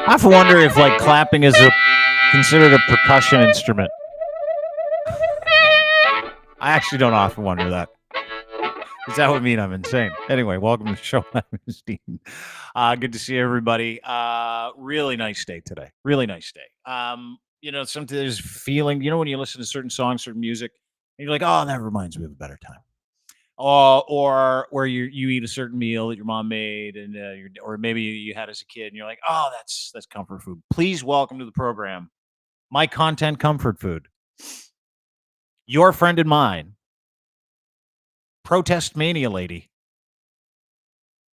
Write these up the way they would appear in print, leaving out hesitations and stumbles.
I often wonder if like clapping is considered a percussion instrument. I actually don't often wonder that. Does that would mean I'm insane? Anyway, welcome to the show. I'm Steve. Good to see everybody. Really nice day today. Really nice day. Sometimes there's feeling. When you listen to certain songs, certain music, and you're like, oh, that reminds me of a better time. Or where you eat a certain meal that your mom made, and or maybe you had as a kid, and you're like, oh, that's comfort food. Please welcome to the program my content comfort food, your friend and mine, protest mania lady,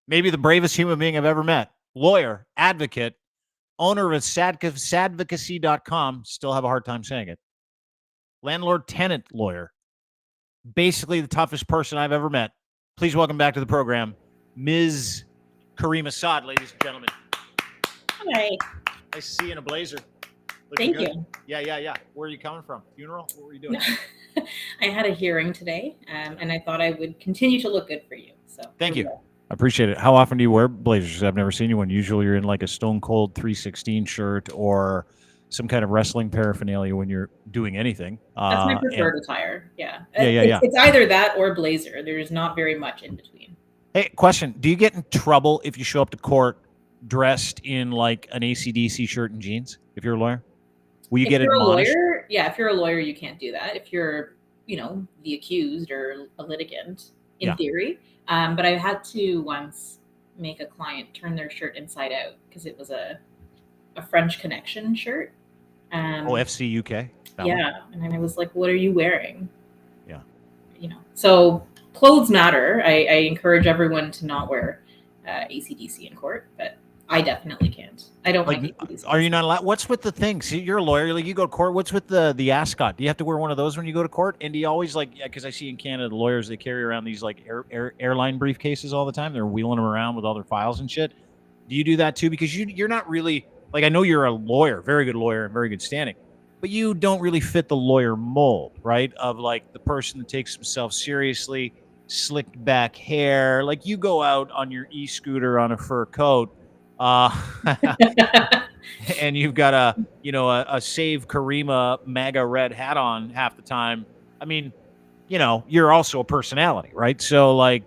maybe the bravest human being I've ever met, lawyer, advocate, owner of sadvocacy.com, still have a hard time saying it, landlord tenant lawyer, basically the toughest person I've ever met. Please welcome back to the program, Ms. Caryma Saad, ladies and gentlemen. Hi. Nice to see you in a blazer. Thank you. Yeah. Where are you coming from? Funeral? What were you doing? I had a hearing today, and I thought I would continue to look good for you. So thank you. I appreciate it. How often do you wear blazers? I've never seen you one. Usually you're in like a Stone Cold 316 shirt or some kind of wrestling paraphernalia when you're doing anything. That's my preferred attire. Yeah. Yeah. It's either that or blazer. There's not very much in between. Hey, question. Do you get in trouble if you show up to court dressed in like an AC/DC shirt and jeans if you're a lawyer? Will you get admonished? If you're a lawyer, you can't do that. If you're, the accused or a litigant, in theory. But I had to once make a client turn their shirt inside out because it was a French Connection shirt. FC UK? Yeah. And I was like, what are you wearing? Yeah. So clothes matter. I encourage everyone to not wear AC/DC in court, but I definitely can't. I don't like AC/DC. Are you not allowed? What's with the thing? See, you're a lawyer. Like you go to court. What's with the ascot? Do you have to wear one of those when you go to court? And do you always because I see in Canada, the lawyers, they carry around these like airline briefcases all the time. They're wheeling them around with all their files and shit. Do you do that too? Because you're not really like, I know you're a lawyer, very good lawyer and very good standing, but you don't really fit the lawyer mold, right? Of like the person that takes himself seriously, slicked back hair. Like you go out on your e-scooter on a fur coat. And you've got a Save Caryma MAGA red hat on half the time. I mean, you're also a personality, right? So like,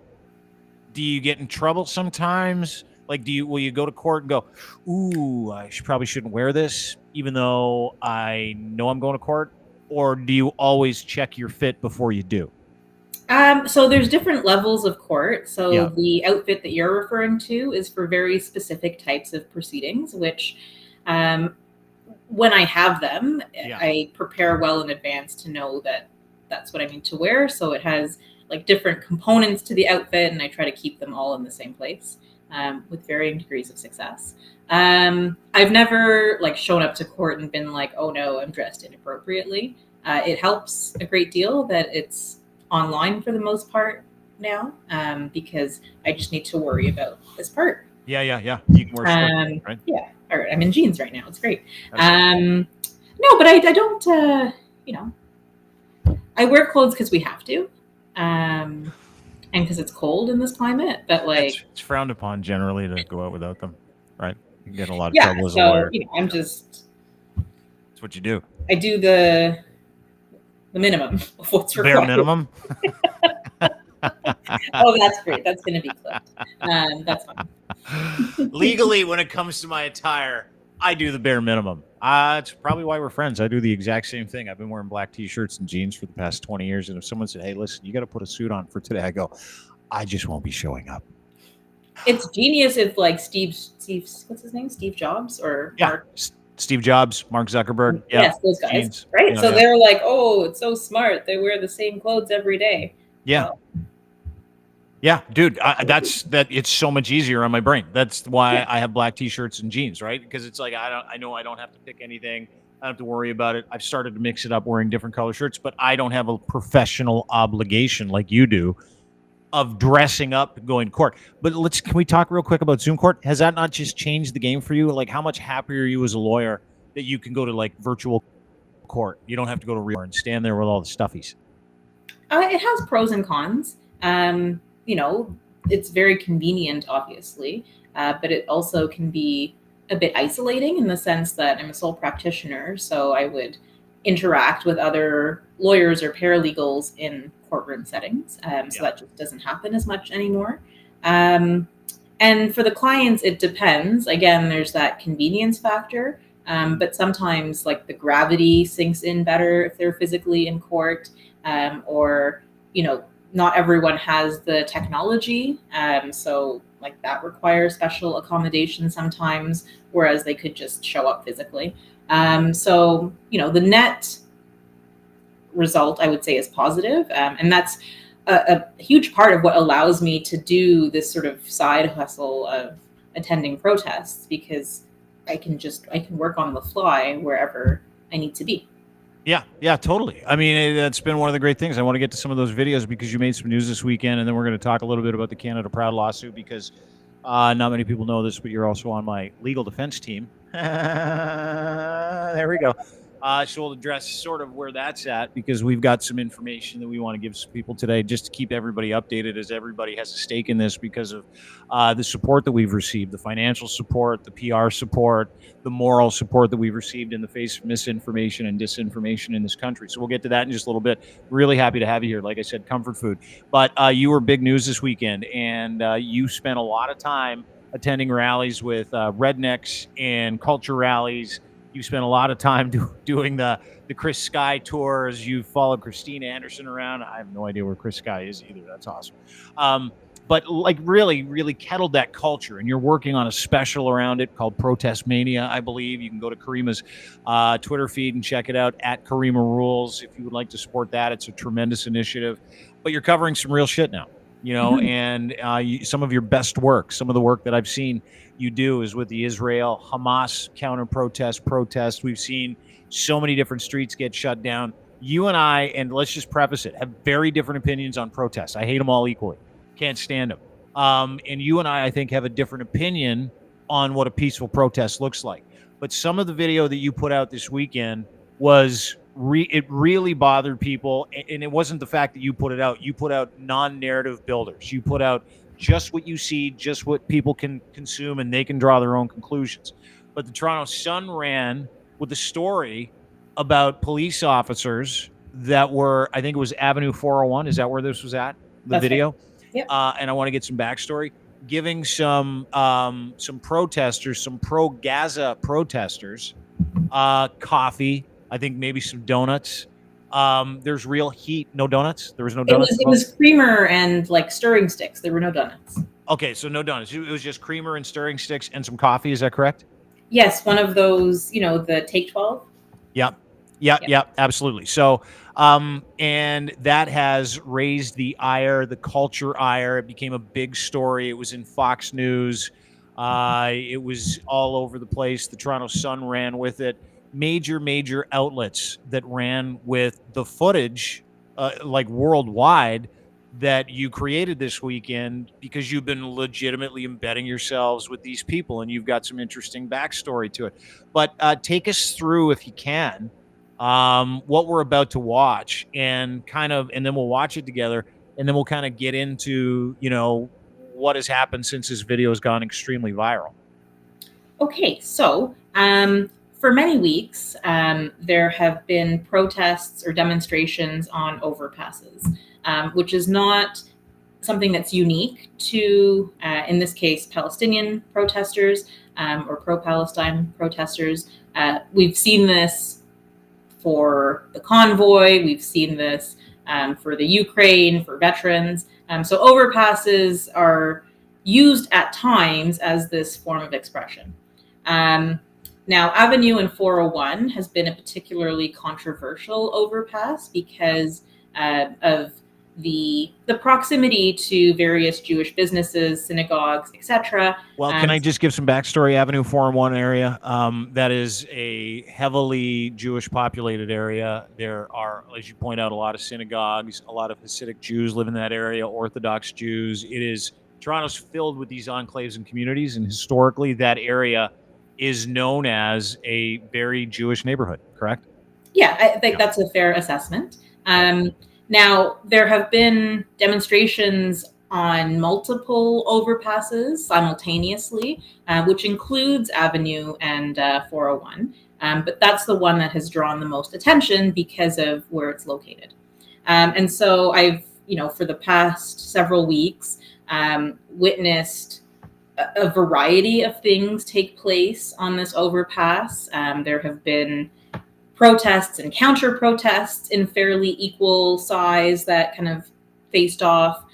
do you get in trouble sometimes? Like, will you go to court and go, ooh, I probably shouldn't wear this, even though I know I'm going to court? Or do you always check your fit before you do? So there's different levels of court. So the outfit that you're referring to is for very specific types of proceedings, which when I have them, I prepare well in advance to know that that's what I need to wear. So it has like different components to the outfit, and I try to keep them all in the same place with varying degrees of success. I've never shown up to court and been like, oh no, I'm dressed inappropriately. It helps a great deal that it's online for the most part now, because I just need to worry about this part. Yeah. You can wear shorts, right? Yeah, or I'm in jeans right now. It's great. No, but I don't. I wear clothes because we have to, and because it's cold in this climate. But it's frowned upon generally to go out without them, right? You can get in a lot of trouble as a lawyer. I'm just. That's what you do. I do the minimum of what's required. Bare minimum? Oh, that's great. That's going to be clipped. That's fine. Legally, when it comes to my attire, I do the bare minimum. It's probably why we're friends. I do the exact same thing. I've been wearing black T-shirts and jeans for the past 20 years. And if someone said, hey, listen, you got to put a suit on for today, I go, I just won't be showing up. It's genius if Steve, what's his name? Steve Jobs or Mark? Steve Jobs, Mark Zuckerberg. Yes, those guys. Jeans. Right. So they're like, oh, it's so smart. They wear the same clothes every day. Yeah. Well, yeah, dude, it's so much easier on my brain. That's why I have black T-shirts and jeans, right? Because it's like, I know I don't have to pick anything. I don't have to worry about it. I've started to mix it up wearing different color shirts, but I don't have a professional obligation like you do of dressing up going to court. But can we talk real quick about Zoom court? Has that not just changed the game for you? Like, how much happier are you as a lawyer that you can go to virtual court? You don't have to go to real court and stand there with all the stuffies. It has pros and cons. It's very convenient, obviously, but it also can be a bit isolating in the sense that I'm a sole practitioner, so I would interact with other lawyers or paralegals in courtroom settings. So that just doesn't happen as much anymore. And for the clients, it depends. Again, there's that convenience factor, but sometimes like the gravity sinks in better if they're physically in court, or, you know, not everyone has the technology. So like that requires special accommodation sometimes, whereas they could just show up physically. So, you know, the net result I would say is positive. And that's a huge part of what allows me to do this sort of side hustle of attending protests, because I can work on the fly wherever I need to be. Yeah, totally. I mean, that's been one of the great things. I want to get to some of those videos because you made some news this weekend, and then we're going to talk a little bit about the Canada Proud lawsuit because not many people know this, but you're also on my legal defense team. There we go. So we'll address sort of where that's at because we've got some information that we want to give some people today just to keep everybody updated, as everybody has a stake in this because of the support that we've received, the financial support, the PR support, the moral support that we've received in the face of misinformation and disinformation in this country. So we'll get to that in just a little bit. Really happy to have you here. Like I said, comfort food. But you were big news this weekend, and you spent a lot of time attending rallies with rednecks and culture rallies. You spent a lot of time doing the Chris Sky tours. You followed Christine Anderson around. I have no idea where Chris Sky is either. That's awesome. But like really, really kettled that culture, and you're working on a special around it called Protest Mania, I believe. You can go to Caryma's Twitter feed and check it out at Caryma Rules if you would like to support that. It's a tremendous initiative. But you're covering some real shit now, you know, and some of your best work, some of the work that I've seen you do is with the Israel Hamas counter protest. We've seen so many different streets get shut down. You and I, and let's just preface it, have very different opinions on protests. I hate them all equally. Can't stand them. And you and I think, have a different opinion on what a peaceful protest looks like. But some of the video that you put out this weekend was it really bothered people. And it wasn't the fact that you put it out. You put out non-narrative builders. You put out just what you see, just what people can consume, and they can draw their own conclusions. But the Toronto Sun ran with a story about police officers that were, I think it was Avenue 401. Is that where this was at? The video? Right. Yep. And I want to get some backstory, giving some protesters, some pro-Gaza protesters, coffee, I think maybe some donuts. There's real heat. No donuts? There was no donuts? It was creamer and like stirring sticks. There were no donuts. Okay, so no donuts. It was just creamer and stirring sticks and some coffee. Is that correct? Yes, one of those, you know, the Take 12. Yep, absolutely. So, and that has raised the ire, the culture ire. It became a big story. It was in Fox News. It was all over the place. The Toronto Sun ran with it. Major outlets that ran with the footage, like worldwide, that you created this weekend because you've been legitimately embedding yourselves with these people and you've got some interesting backstory to it. But take us through, if you can, what we're about to watch, and then we'll watch it together, and then we'll kind of get into, you know, what has happened since this video has gone extremely viral. Okay, so for many weeks, there have been protests or demonstrations on overpasses, which is not something that's unique to, in this case, Palestinian protesters or pro-Palestine protesters. We've seen this for the convoy. We've seen this for the Ukraine, for veterans. So overpasses are used at times as this form of expression. Now, Avenue and 401 has been a particularly controversial overpass because of the proximity to various Jewish businesses, synagogues, etc. Well, can I just give some backstory? Avenue 401 area, that is a heavily Jewish populated area. There are, as you point out, a lot of synagogues, a lot of Hasidic Jews live in that area, Orthodox Jews. Toronto's filled with these enclaves and communities, and historically that area is known as a very Jewish neighborhood, correct? Yeah, I think that's a fair assessment. Now, there have been demonstrations on multiple overpasses simultaneously, which includes Avenue and 401. But that's the one that has drawn the most attention because of where it's located. And so I've, for the past several weeks, witnessed a variety of things take place on this overpass. There have been protests and counter protests in fairly equal size that kind of faced off.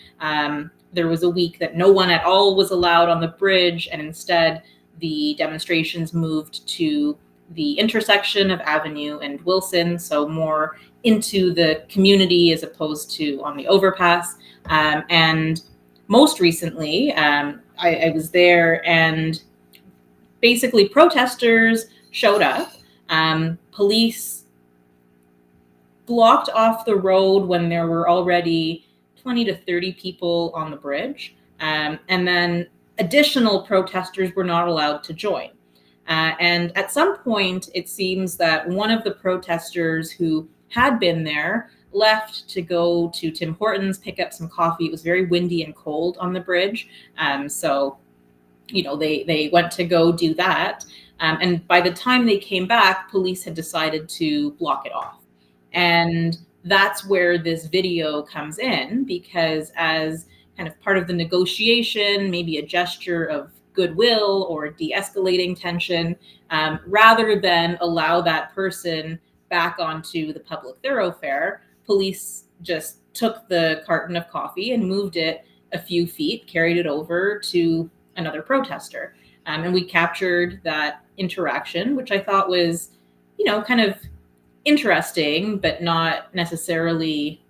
There was a week that no one at all was allowed on the bridge, and instead the demonstrations moved to the intersection of Avenue and Wilson, so more into the community as opposed to on the overpass. And most recently, I was there, and basically protesters showed up. Police blocked off the road when there were already 20 to 30 people on the bridge. And then additional protesters were not allowed to join. And at some point, it seems that one of the protesters who had been there left to go to Tim Hortons, pick up some coffee. It was very windy and cold on the bridge. So, they went to go do that. And by the time they came back, police had decided to block it off. And that's where this video comes in, because as kind of part of the negotiation, maybe a gesture of goodwill or de-escalating tension, rather than allow that person back onto the public thoroughfare, police just took the carton of coffee and moved it a few feet, carried it over to another protester. And we captured that interaction, which I thought was, kind of interesting, but not necessarily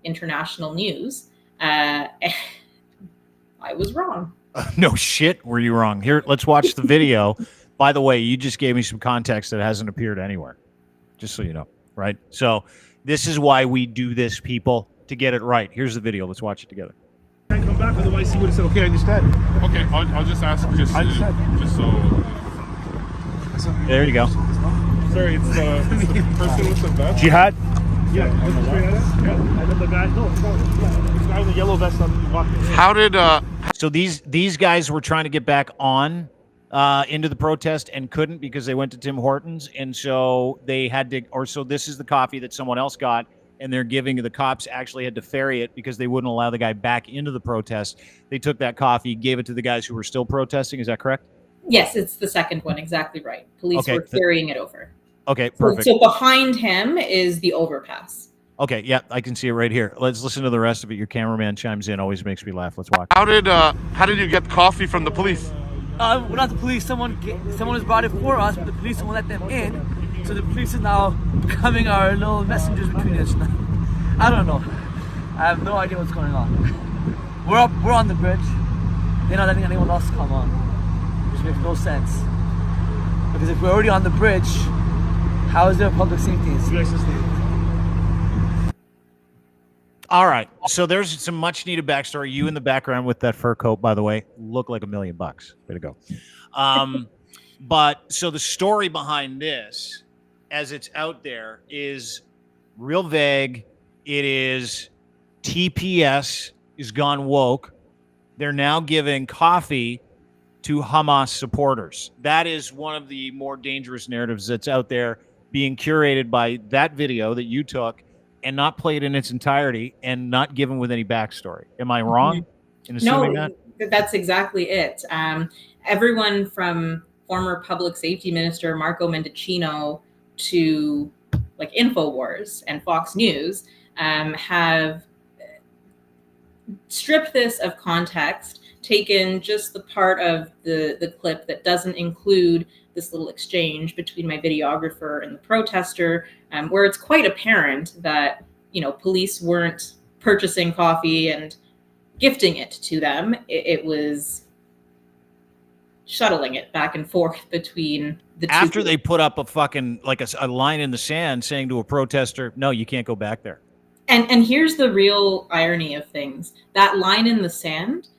international news. I was wrong. No shit, were you wrong? Here, let's watch the video. By the way, you just gave me some context that hasn't appeared anywhere, just so you know, right? So this is why we do this, people, to get it right. Here's the video. Let's watch it together. Can't come back, otherwise he would have said, okay, I understand. Okay, I'll just ask, just so... There you go. Sorry, it's the person with the vest. Jihad? Yeah, And then the guy, the guy with the yellow vest on walking. How did So these guys were trying to get back on into the protest and couldn't because they went to Tim Hortons, and so they had to. Or so this is the coffee that someone else got, and they're giving the cops actually had to ferry it because they wouldn't allow the guy back into the protest. They took that coffee, gave it to the guys who were still protesting. Is that correct? Yes, it's the second one. Exactly right. Police were ferrying it over. Okay, perfect. So behind him is the overpass. Okay, yeah, I can see it right here. Let's listen to the rest of it. Your cameraman chimes in, always makes me laugh. Let's watch. how did you get coffee from the police? Well, not the police. Someone has brought it for us, but the police won't let them in. So the police are now becoming our little messengers between us. I don't know. I have no idea what's going on. We're on the bridge. They're not letting anyone else come on, which makes no sense. Because if we're already on the bridge, how is there public safety? All right, so there's some much needed backstory. You in the background with that fur coat, by the way, look like $1 million. Way to go. But so the story behind this, as it's out there, is real vague. It is TPS is gone woke. They're now giving coffee to Hamas supporters. That is one of the more dangerous narratives that's out there, being curated by that video that you took and not played in its entirety and not given with any backstory. Am I wrong in assuming that? That's exactly it. Everyone from former public safety minister Marco Mendicino to like InfoWars and Fox News have stripped this of context, taken just the part of the clip that doesn't include this little exchange between my videographer and the protester, where it's quite apparent that, police weren't purchasing coffee and gifting it to them. It was shuttling it back and forth between the two. After they put up a fucking, like a line in the sand saying to a protester, no, you can't go back there. And here's the real irony of things. That line in the sand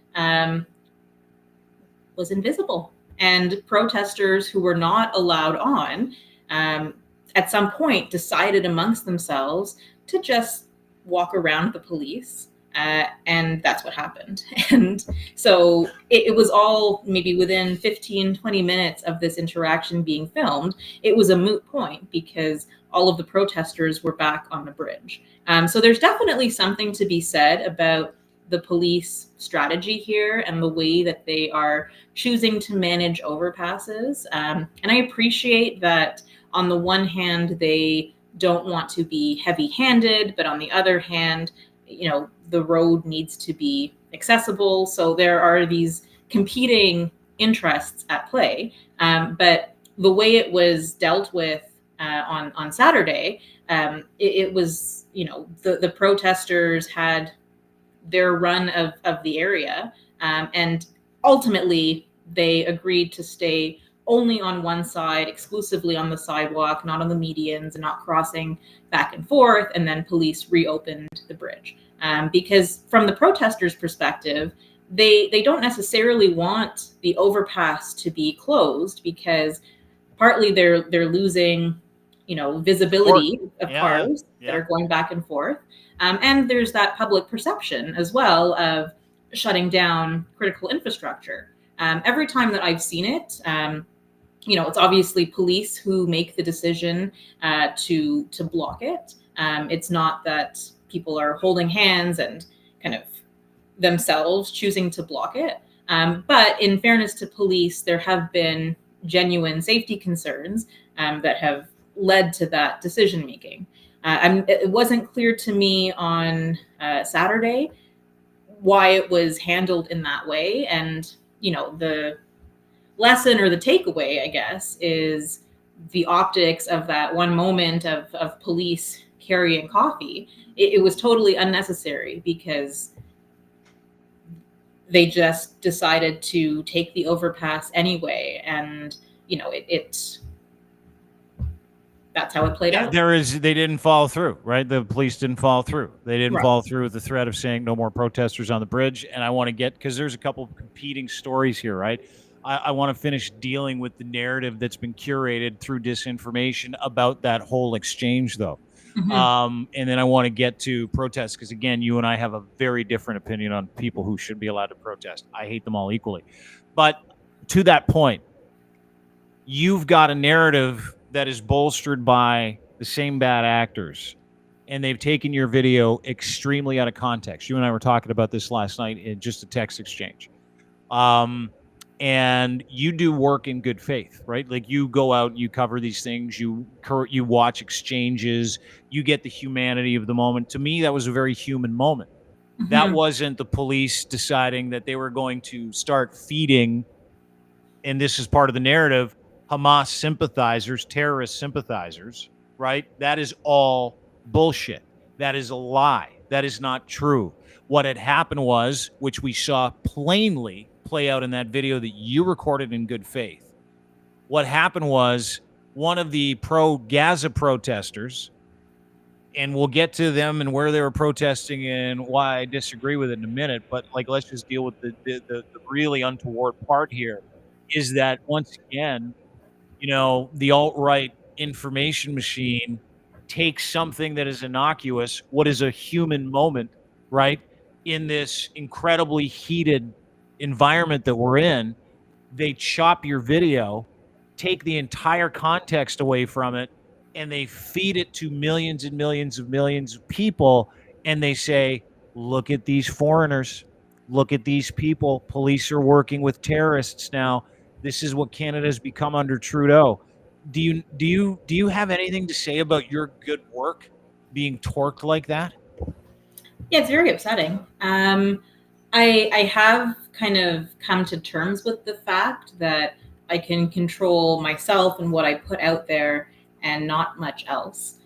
was invisible. And protesters who were not allowed on, at some point, decided amongst themselves to just walk around the police And that's what happened. And so it was all maybe within 15, 20 minutes of this interaction being filmed, it was a moot point because all of the protesters were back on the bridge. So there's definitely something to be said about the police strategy here and the way that they are choosing to manage overpasses. And I appreciate that on the one hand, they don't want to be heavy-handed, but on the other hand, you know, the road needs to be accessible. So there are these competing interests at play. But the way it was dealt with on Saturday, it was, you know, the protesters had their run of the area. And ultimately, they agreed to stay only on one side, exclusively on the sidewalk, not on the medians, and not crossing back and forth. And then police reopened the bridge. Because from the protesters' perspective, they don't necessarily want the overpass to be closed because partly they're losing, you know, visibility of cars that are going back and forth. And there's that public perception as well of shutting down critical infrastructure. Every time that I've seen it, you know, it's obviously police who make the decision to block it. It's not that people are holding hands and kind of themselves choosing to block it. But in fairness to police, there have been genuine safety concerns that have led to that decision making. It wasn't clear to me on Saturday why it was handled in that way. And, you know, the lesson or the takeaway, I guess, is the optics of that one moment of police carrying coffee. It was totally unnecessary because they just decided to take the overpass anyway. And, you know, that's how it played out. They didn't follow through, right? The police didn't follow through. They didn't follow through with the threat of saying no more protesters on the bridge. And I want to get, because there's a couple of competing stories here, right? I want to finish dealing with the narrative that's been curated through disinformation about that whole exchange, though. Mm-hmm. And then I want to get to protests, because again, you and I have a very different opinion on people who should be allowed to protest. I hate them all equally. But to that point, you've got a narrative that is bolstered by the same bad actors, and they've taken your video extremely out of context. You and I were talking about this last night in just a text exchange. And you do work in good faith, right? Like, you go out, you cover these things, you watch exchanges, you get the humanity of the moment. To me, that was a very human moment. Mm-hmm. That wasn't the police deciding that they were going to start feeding, and this is part of the narrative, Hamas sympathizers, terrorist sympathizers, right? That is all bullshit. That is a lie. That is not true. What had happened was, which we saw plainly play out in that video that you recorded in good faith. What happened was, one of the pro-Gaza protesters, and we'll get to them and where they were protesting and why I disagree with it in a minute, but like, let's just deal with the really untoward part here, is that once again, you know, the alt-right information machine takes something that is innocuous, what is a human moment, right, in this incredibly heated environment that we're in. They chop your video, take the entire context away from it, and they feed it to millions and millions of people, and they say, look at these foreigners, look at these people, police are working with terrorists now. This is what Canada's become under Trudeau. Do you have anything to say about your good work being torqued like that? Yeah, it's very upsetting. I have kind of come to terms with the fact that I can control myself and what I put out there and not much else.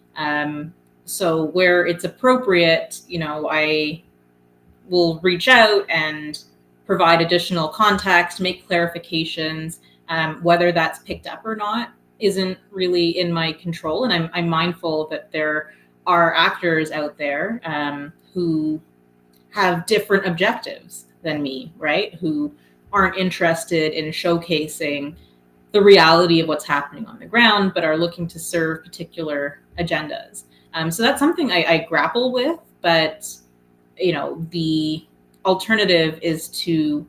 So where it's appropriate, you know, I will reach out and provide additional context, make clarifications. Whether that's picked up or not isn't really in my control. And I'm mindful that there are actors out there who have different objectives than me, right? Who aren't interested in showcasing the reality of what's happening on the ground, but are looking to serve particular agendas. So that's something I grapple with, but the alternative is to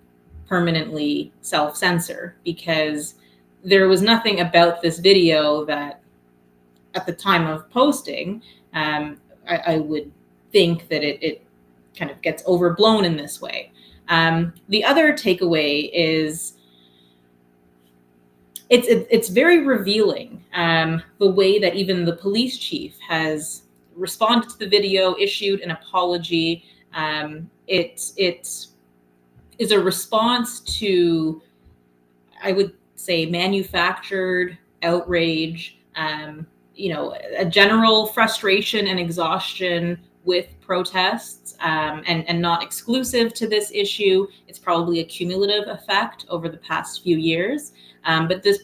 permanently self-censor, because there was nothing about this video that at the time of posting, I would think that it kind of gets overblown in this way. The other takeaway is it's very revealing, the way that even the police chief has responded to the video, issued an apology. It is a response to, I would say, manufactured outrage, a general frustration and exhaustion with protests, and not exclusive to this issue. It's probably a cumulative effect over the past few years, but this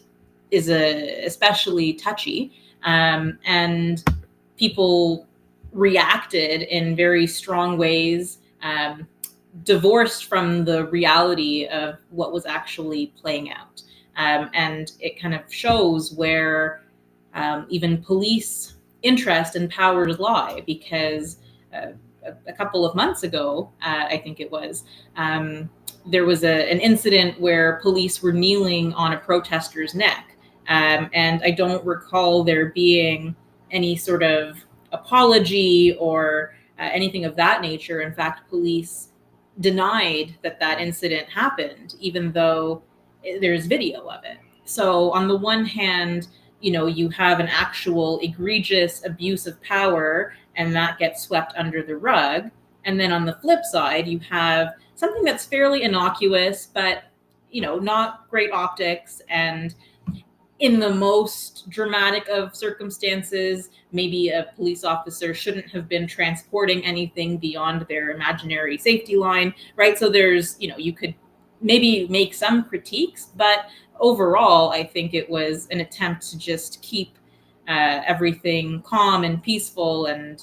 is especially touchy, and people reacted in very strong ways, divorced from the reality of what was actually playing out. And it kind of shows where even police interest and powers lie, because a couple of months ago, I think it was, there was an incident where police were kneeling on a protester's neck. And I don't recall there being any sort of apology or anything of that nature. In fact, police denied that incident happened, even though there's video of it. So on the one hand, you have an actual egregious abuse of power, and that gets swept under the rug. And then on the flip side, you have something that's fairly innocuous, but, not great optics. And in the most dramatic of circumstances, maybe a police officer shouldn't have been transporting anything beyond their imaginary safety line, right? So there's, you could maybe make some critiques, but overall, I think it was an attempt to just keep everything calm and peaceful, and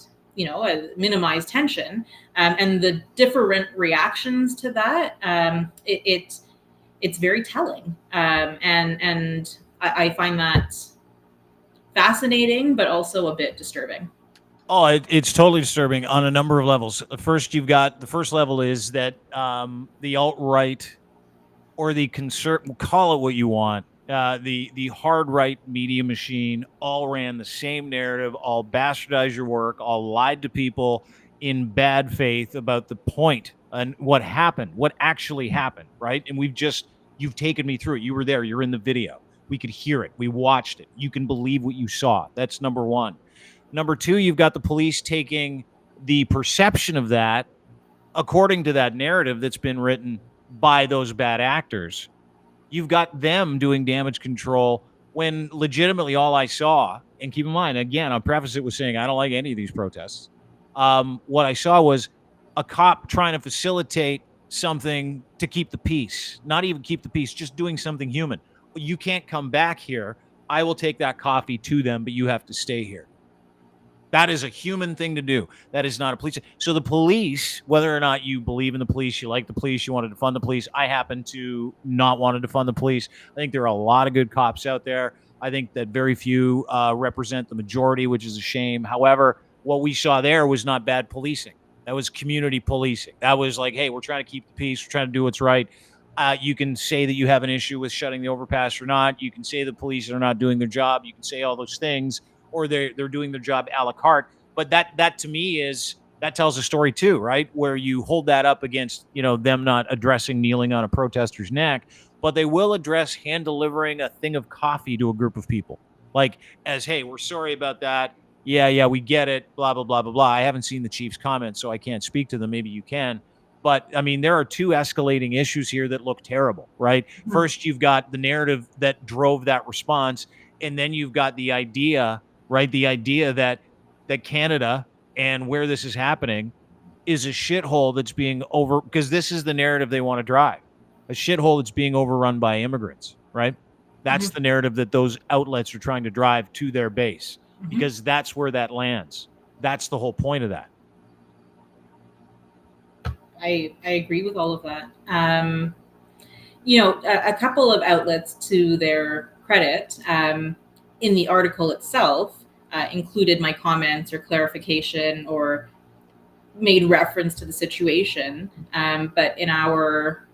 minimize tension. And the different reactions to that, it's very telling, and I find that fascinating, but also a bit disturbing. Oh, it's totally disturbing on a number of levels. First, the first level is that the alt-right, or the call it what you want, the hard right media machine all ran the same narrative, all bastardized your work, all lied to people in bad faith about the point and what happened, what actually happened, right? And you've taken me through it. You were there. You're in the video. We could hear it. We watched it. You can believe what you saw. That's number one. Number two, you've got the police taking the perception of that according to that narrative that's been written by those bad actors. You've got them doing damage control when legitimately all I saw, and keep in mind, again, I'll preface it with saying I don't like any of these protests. What I saw was a cop trying to facilitate something to keep the peace, not even keep the peace, just doing something human. You can't come back here. I will take that coffee to them, but you have to stay here. That is a human thing to do. That is not a police. So the police, whether or not you believe in the police, you like the police, you want to defund the police. I happen to not want to defund the police. I think there are a lot of good cops out there. I think that very few represent the majority, which is a shame. However, what we saw there was not bad policing. That was community policing. That was like, hey, we're trying to keep the peace. We're trying to do what's right. You can say that you have an issue with shutting the overpass or not. You can say the police are not doing their job. You can say all those things, or they're doing their job a la carte. But that to me that tells a story too, right? Where you hold that up against, them not addressing kneeling on a protester's neck, but they will address hand delivering a thing of coffee to a group of people. Like, as, hey, we're sorry about that. Yeah, we get it, blah, blah, blah, blah, blah. I haven't seen the chief's comments, so I can't speak to them. Maybe you can. But, I mean, there are two escalating issues here that look terrible, right? Mm-hmm. First, you've got the narrative that drove that response, and then you've got the idea, right? The idea that Canada and where this is happening is a shithole that's being because this is the narrative they want to drive. A shithole that's being overrun by immigrants, right? That's mm-hmm. the narrative that those outlets are trying to drive to their base, mm-hmm. because that's where that lands. That's the whole point of that. I agree with all of that. A couple of outlets, to their credit, in the article itself, included my comments or clarification or made reference to the situation. But in our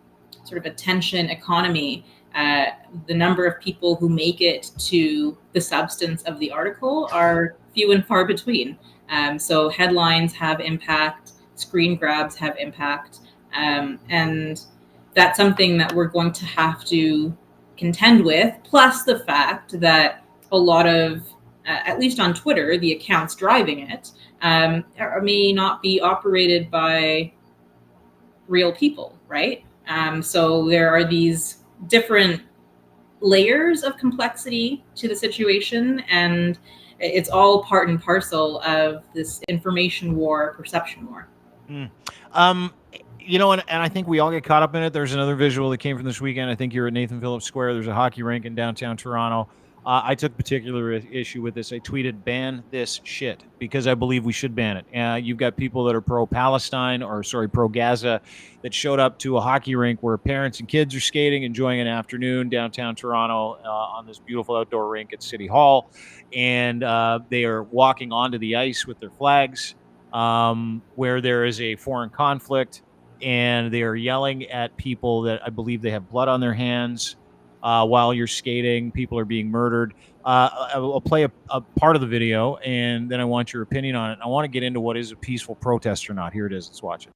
sort of attention economy, the number of people who make it to the substance of the article are few and far between. So headlines have impact, screen grabs have impact, and that's something that we're going to have to contend with, plus the fact that a lot of, at least on Twitter, the accounts driving it may not be operated by real people, right? So there are these different layers of complexity to the situation, and it's all part and parcel of this information war, perception war. You know, and I think we all get caught up in it. There's another visual that came from this weekend. I think you're at Nathan Phillips Square. There's a hockey rink in downtown Toronto. I took particular issue with this. I tweeted, ban this shit, because I believe we should ban it. You've got people that are pro-Palestine, or sorry, pro-Gaza, that showed up to a hockey rink where parents and kids are skating, enjoying an afternoon downtown Toronto on this beautiful outdoor rink at City Hall. And they are walking onto the ice with their flags where there is a foreign conflict, and they are yelling at people that I believe they have blood on their hands. While you're skating, people are being murdered. I'll play a part of the video, and then I want your opinion on it. I want to get into what is a peaceful protest or not. Here it is. Let's watch it.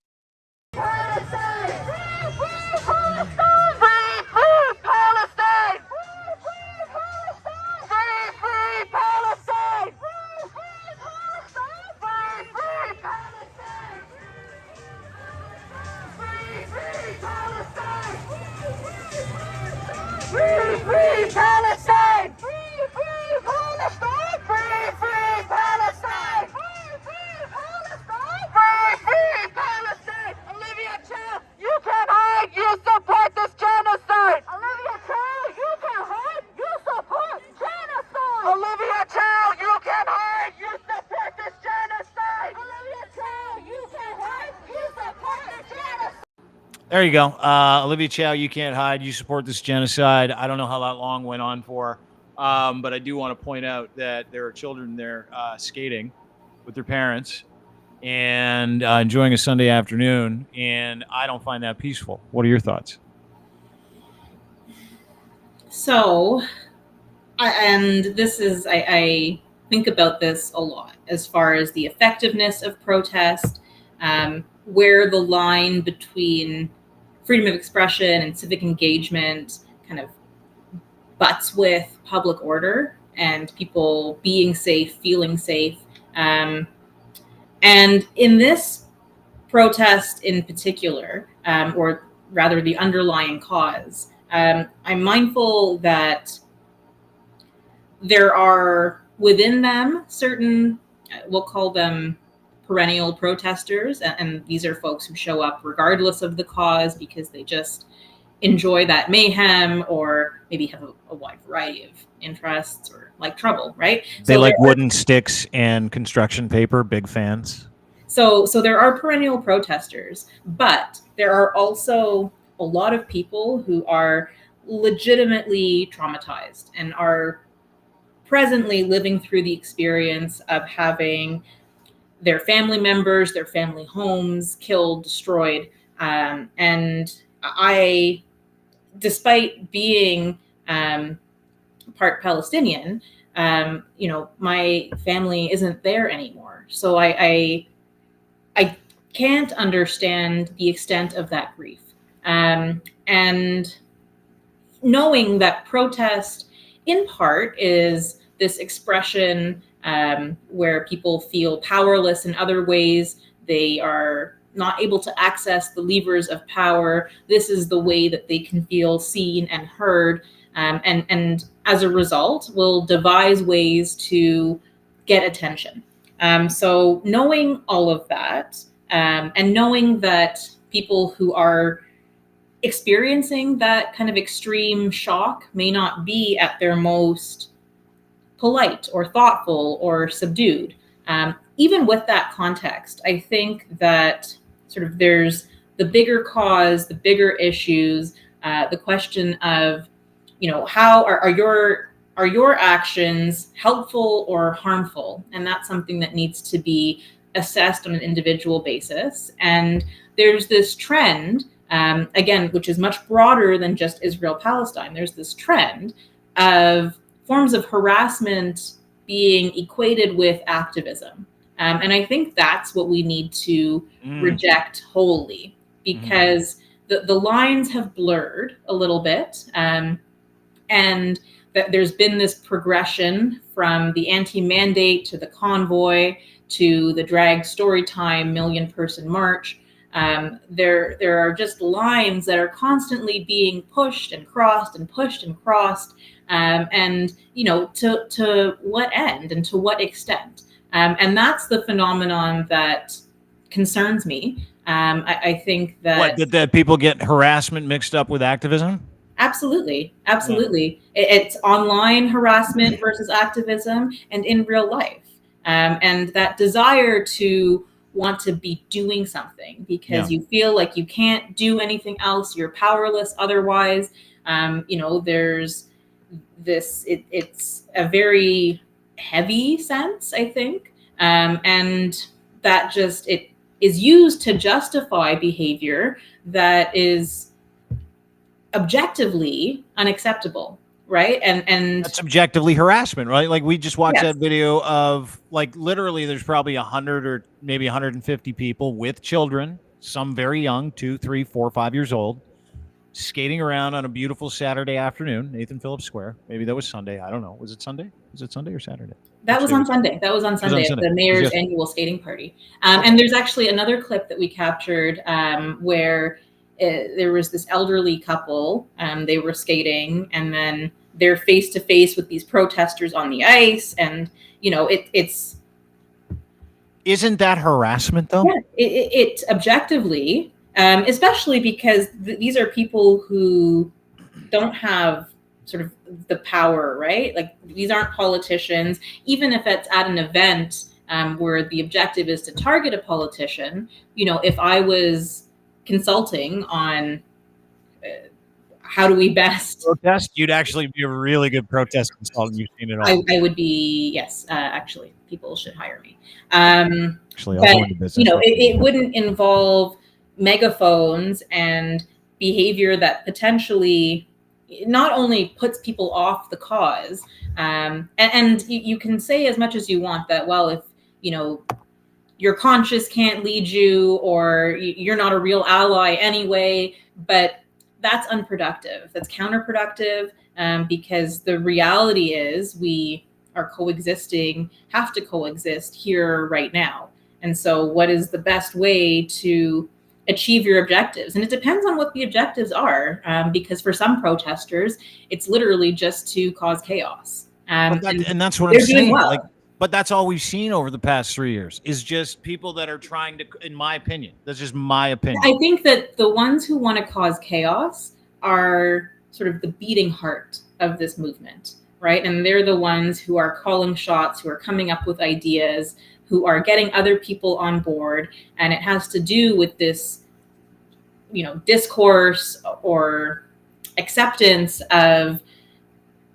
Free Palestine! Free Palestine! Free Palestine! Free Palestine! Free Palestine! Olivia Chow, you can't hide! You support this genocide! Olivia Chow, you can't hide! You support genocide! Olivia Chow, you can't hide! You support this genocide! Olivia Chow, you can't hide! You support this genocide! There you go. Olivia Chow, you can't hide. You support this genocide. I don't know how that long went on for, but I do want to point out that there are children there skating with their parents and enjoying a Sunday afternoon, and I don't find that peaceful. What are your thoughts? So, I think about this a lot as far as the effectiveness of protest, where the line between freedom of expression and civic engagement kind of butts with public order and people being safe, feeling safe. And in this protest in particular, or rather the underlying cause, I'm mindful that there are within them certain, we'll call them perennial protesters, and these are folks who show up regardless of the cause because they just enjoy that mayhem, or maybe have a wide variety of interests, or like trouble, right? They like wooden sticks and construction paper, big fans. So there are perennial protesters, but there are also a lot of people who are legitimately traumatized and are presently living through the experience of having their family members, their family homes killed, destroyed. And I, despite being part Palestinian, my family isn't there anymore. So I can't understand the extent of that grief. And knowing that protest, in part, is this expression where people feel powerless in other ways. They are not able to access the levers of power. This is the way that they can feel seen and heard. And as a result, will devise ways to get attention. So knowing all of that, and knowing that people who are experiencing that kind of extreme shock may not be at their most polite or thoughtful or subdued. Even with that context, I think that sort of there's the bigger cause, the bigger issues, the question of, how are your actions helpful or harmful? And that's something that needs to be assessed on an individual basis. And there's this trend, again, which is much broader than just Israel-Palestine. There's this trend of forms of harassment being equated with activism. And I think that's what we need to reject wholly, because the lines have blurred a little bit. And that there's been this progression from the anti-mandate to the convoy to the drag storytime million-person march. There are just lines that are constantly being pushed and crossed and pushed and crossed. And, you know, to what end and to what extent? And that's the phenomenon that concerns me. I think that... What, that people get harassment mixed up with activism? Absolutely. Absolutely. Yeah. It's online harassment versus activism, and in real life. And that desire to want to be doing something because you feel like you can't do anything else, you're powerless otherwise. You know, there's this, it's a very heavy sense, I think. And that just, it is used to justify behavior that is objectively unacceptable, right? And that's objectively harassment, right? Like we just watched that video of, like, literally there's probably 100 or maybe 150 people with children, some very young, 2, 3, 4, 5 years old, skating around on a beautiful Saturday afternoon, Nathan Phillips Square. Maybe that was Sunday. I don't know. Was it Sunday? Was it Sunday or Saturday? That was on Sunday. That was on Sunday at the mayor's annual skating party. And there's actually another clip that we captured where there was this elderly couple. They were skating, and then they're face to face with these protesters on the ice. And, you know, it's... Isn't that harassment, though? Yeah, it objectively, especially because these are people who don't have sort of the power, right? Like, these aren't politicians. Even if it's at an event where the objective is to target a politician, you know, if I was consulting on how do we best protest, you'd actually be a really good protest consultant. You've seen it all. I would be, yes. Actually, people should hire me. Actually, I'll go into business. You know, it wouldn't involve megaphones and behavior that potentially not only puts people off the cause, and you can say as much as you want that, well, if, you know, your conscience can't lead you, or you're not a real ally anyway, but that's unproductive. That's counterproductive, because the reality is we are coexisting, have to coexist here right now. And so what is the best way to achieve your objectives? And it depends on what the objectives are, because for some protesters, it's literally just to cause chaos. And that's what I'm saying. Well. Like, but that's all we've seen over the past 3 years is just people that are trying to, in my opinion, that's just my opinion. I think that the ones who want to cause chaos are sort of the beating heart of this movement, right? And they're the ones who are calling shots, who are coming up with ideas, who are getting other people on board. And it has to do with this, you know, discourse or acceptance of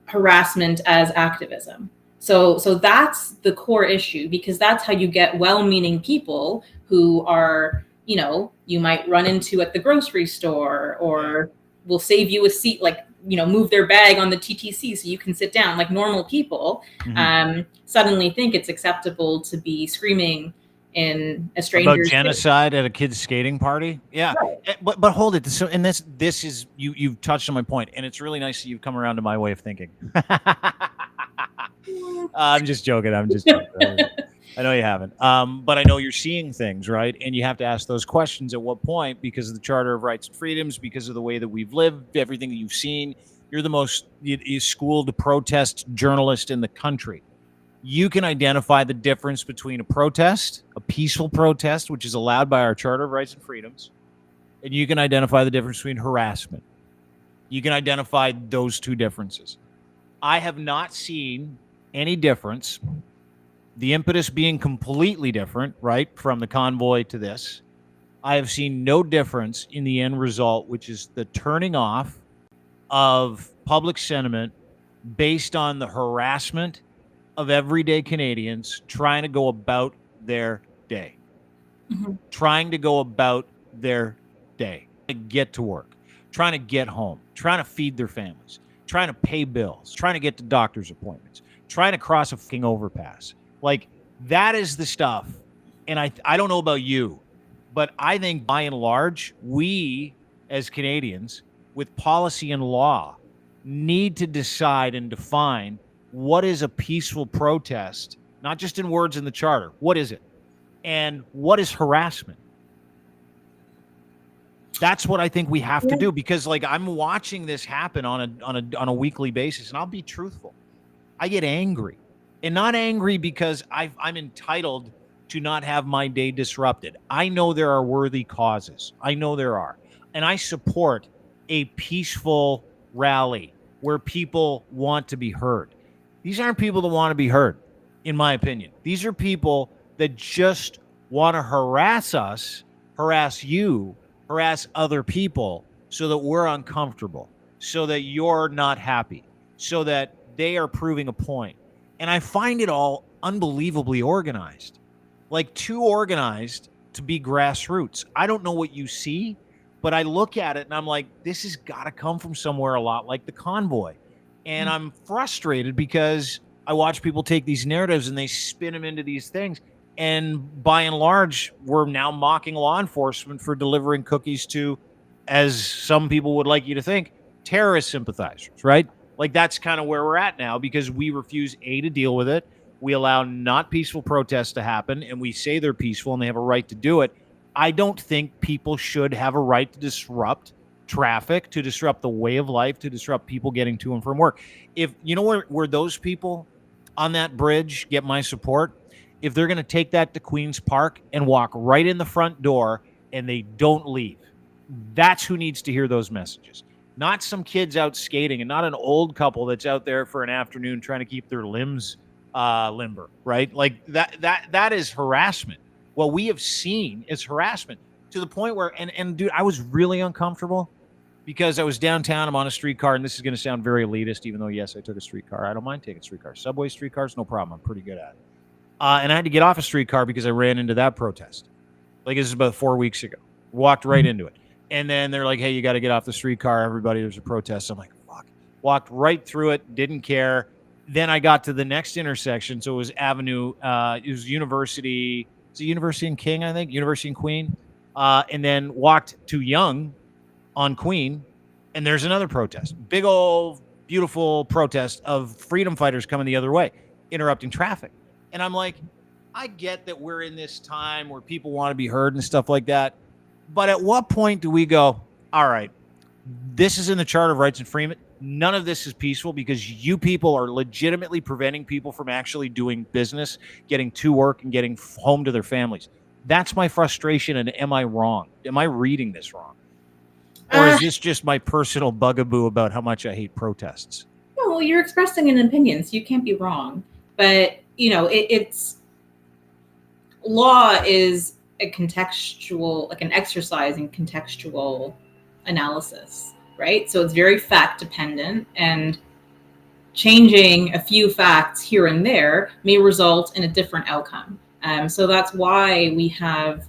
harassment as activism. So that's the core issue, because that's how you get well-meaning people who are, you know, you might run into at the grocery store, or will save you a seat, like, you know, move their bag on the TTC so you can sit down, like normal people, suddenly think it's acceptable to be screaming in a stranger's about genocide at a kid's skating party. Yeah. Right. But hold it. So, and this is, you've touched on my point, and it's really nice that you've come around to my way of thinking. I'm just joking. I know you haven't. But I know you're seeing things, right? And you have to ask those questions at what point, because of the Charter of Rights and Freedoms, because of the way that we've lived, everything that you've seen. You're the most schooled protest journalist in the country. You can identify the difference between a protest, a peaceful protest, which is allowed by our Charter of Rights and Freedoms, and you can identify the difference between harassment. You can identify those two differences. I have not seen any difference, the impetus being completely different, right, from the convoy to this. I have seen no difference in the end result, which is the turning off of public sentiment based on the harassment of everyday Canadians trying to go about their day, Mm-hmm. trying to go about their day, to get to work, trying to get home, trying to feed their families, trying to pay bills, trying to get to doctor's appointments, trying to cross a fucking overpass. Like, that is the stuff. And I don't know about you, but I think by and large, we as Canadians with policy and law need to decide and define what is a peaceful protest, not just in words in the charter. What is it? And what is harassment? That's what I think we have to do, because like I'm watching this happen on a weekly basis, and I'll be truthful. I get angry, and not angry because I'm entitled to not have my day disrupted. I know there are worthy causes. I know there are. And I support a peaceful rally where people want to be heard. These aren't people that want to be heard, in my opinion. These are people that just want to harass us, harass you, harass other people so that we're uncomfortable, so that you're not happy, so that they are proving a point. And I find it all unbelievably organized. Like, too organized to be grassroots. I don't know what you see, but I look at it and I'm like, this has got to come from somewhere a lot like the convoy. And I'm frustrated because I watch people take these narratives and they spin them into these things. And by and large, we're now mocking law enforcement for delivering cookies to, as some people would like you to think, terrorist sympathizers, right? Like, that's kind of where we're at now, because we refuse, A, to deal with it. We allow not peaceful protests to happen, and we say they're peaceful and they have a right to do it. I don't think people should have a right to disrupt traffic, to disrupt the way of life, to disrupt people getting to and from work. If you know where those people on that bridge get my support, if they're going to take that to Queen's Park and walk right in the front door and they don't leave, that's who needs to hear those messages. Not some kids out skating, and not an old couple that's out there for an afternoon trying to keep their limbs limber, right? Like that is harassment. What we have seen is harassment, to the point where, and dude, I was really uncomfortable because I was downtown. I'm on a streetcar, and this is going to sound very elitist, even though, yes, I took a streetcar. I don't mind taking streetcars. Subway streetcars, no problem. I'm pretty good at it. And I had to get off a streetcar because I ran into that protest. Like, this is about 4 weeks ago. Walked right into it. And then they're like, hey, you got to get off the streetcar. Everybody, there's a protest. I'm like, fuck. Walked right through it. Didn't care. Then I got to the next intersection. So it was Avenue. It was University. It's a University and King, I think. University and Queen. And then walked to Yonge on Queen. And there's another protest. Big old, beautiful protest of freedom fighters coming the other way, interrupting traffic. And I'm like, I get that we're in this time where people want to be heard and stuff like that. But at what point do we go, all right, this is in the Charter of Rights and Freedom. None of this is peaceful because you people are legitimately preventing people from actually doing business, getting to work, and getting home to their families. That's my frustration. And am I wrong? Am I reading this wrong? Or is this just my personal bugaboo about how much I hate protests? No, well, you're expressing an opinion, so you can't be wrong. But, you know, it's law is a contextual, like an exercise in contextual analysis, right? So it's very fact dependent, and changing a few facts here and there may result in a different outcome. So that's why we have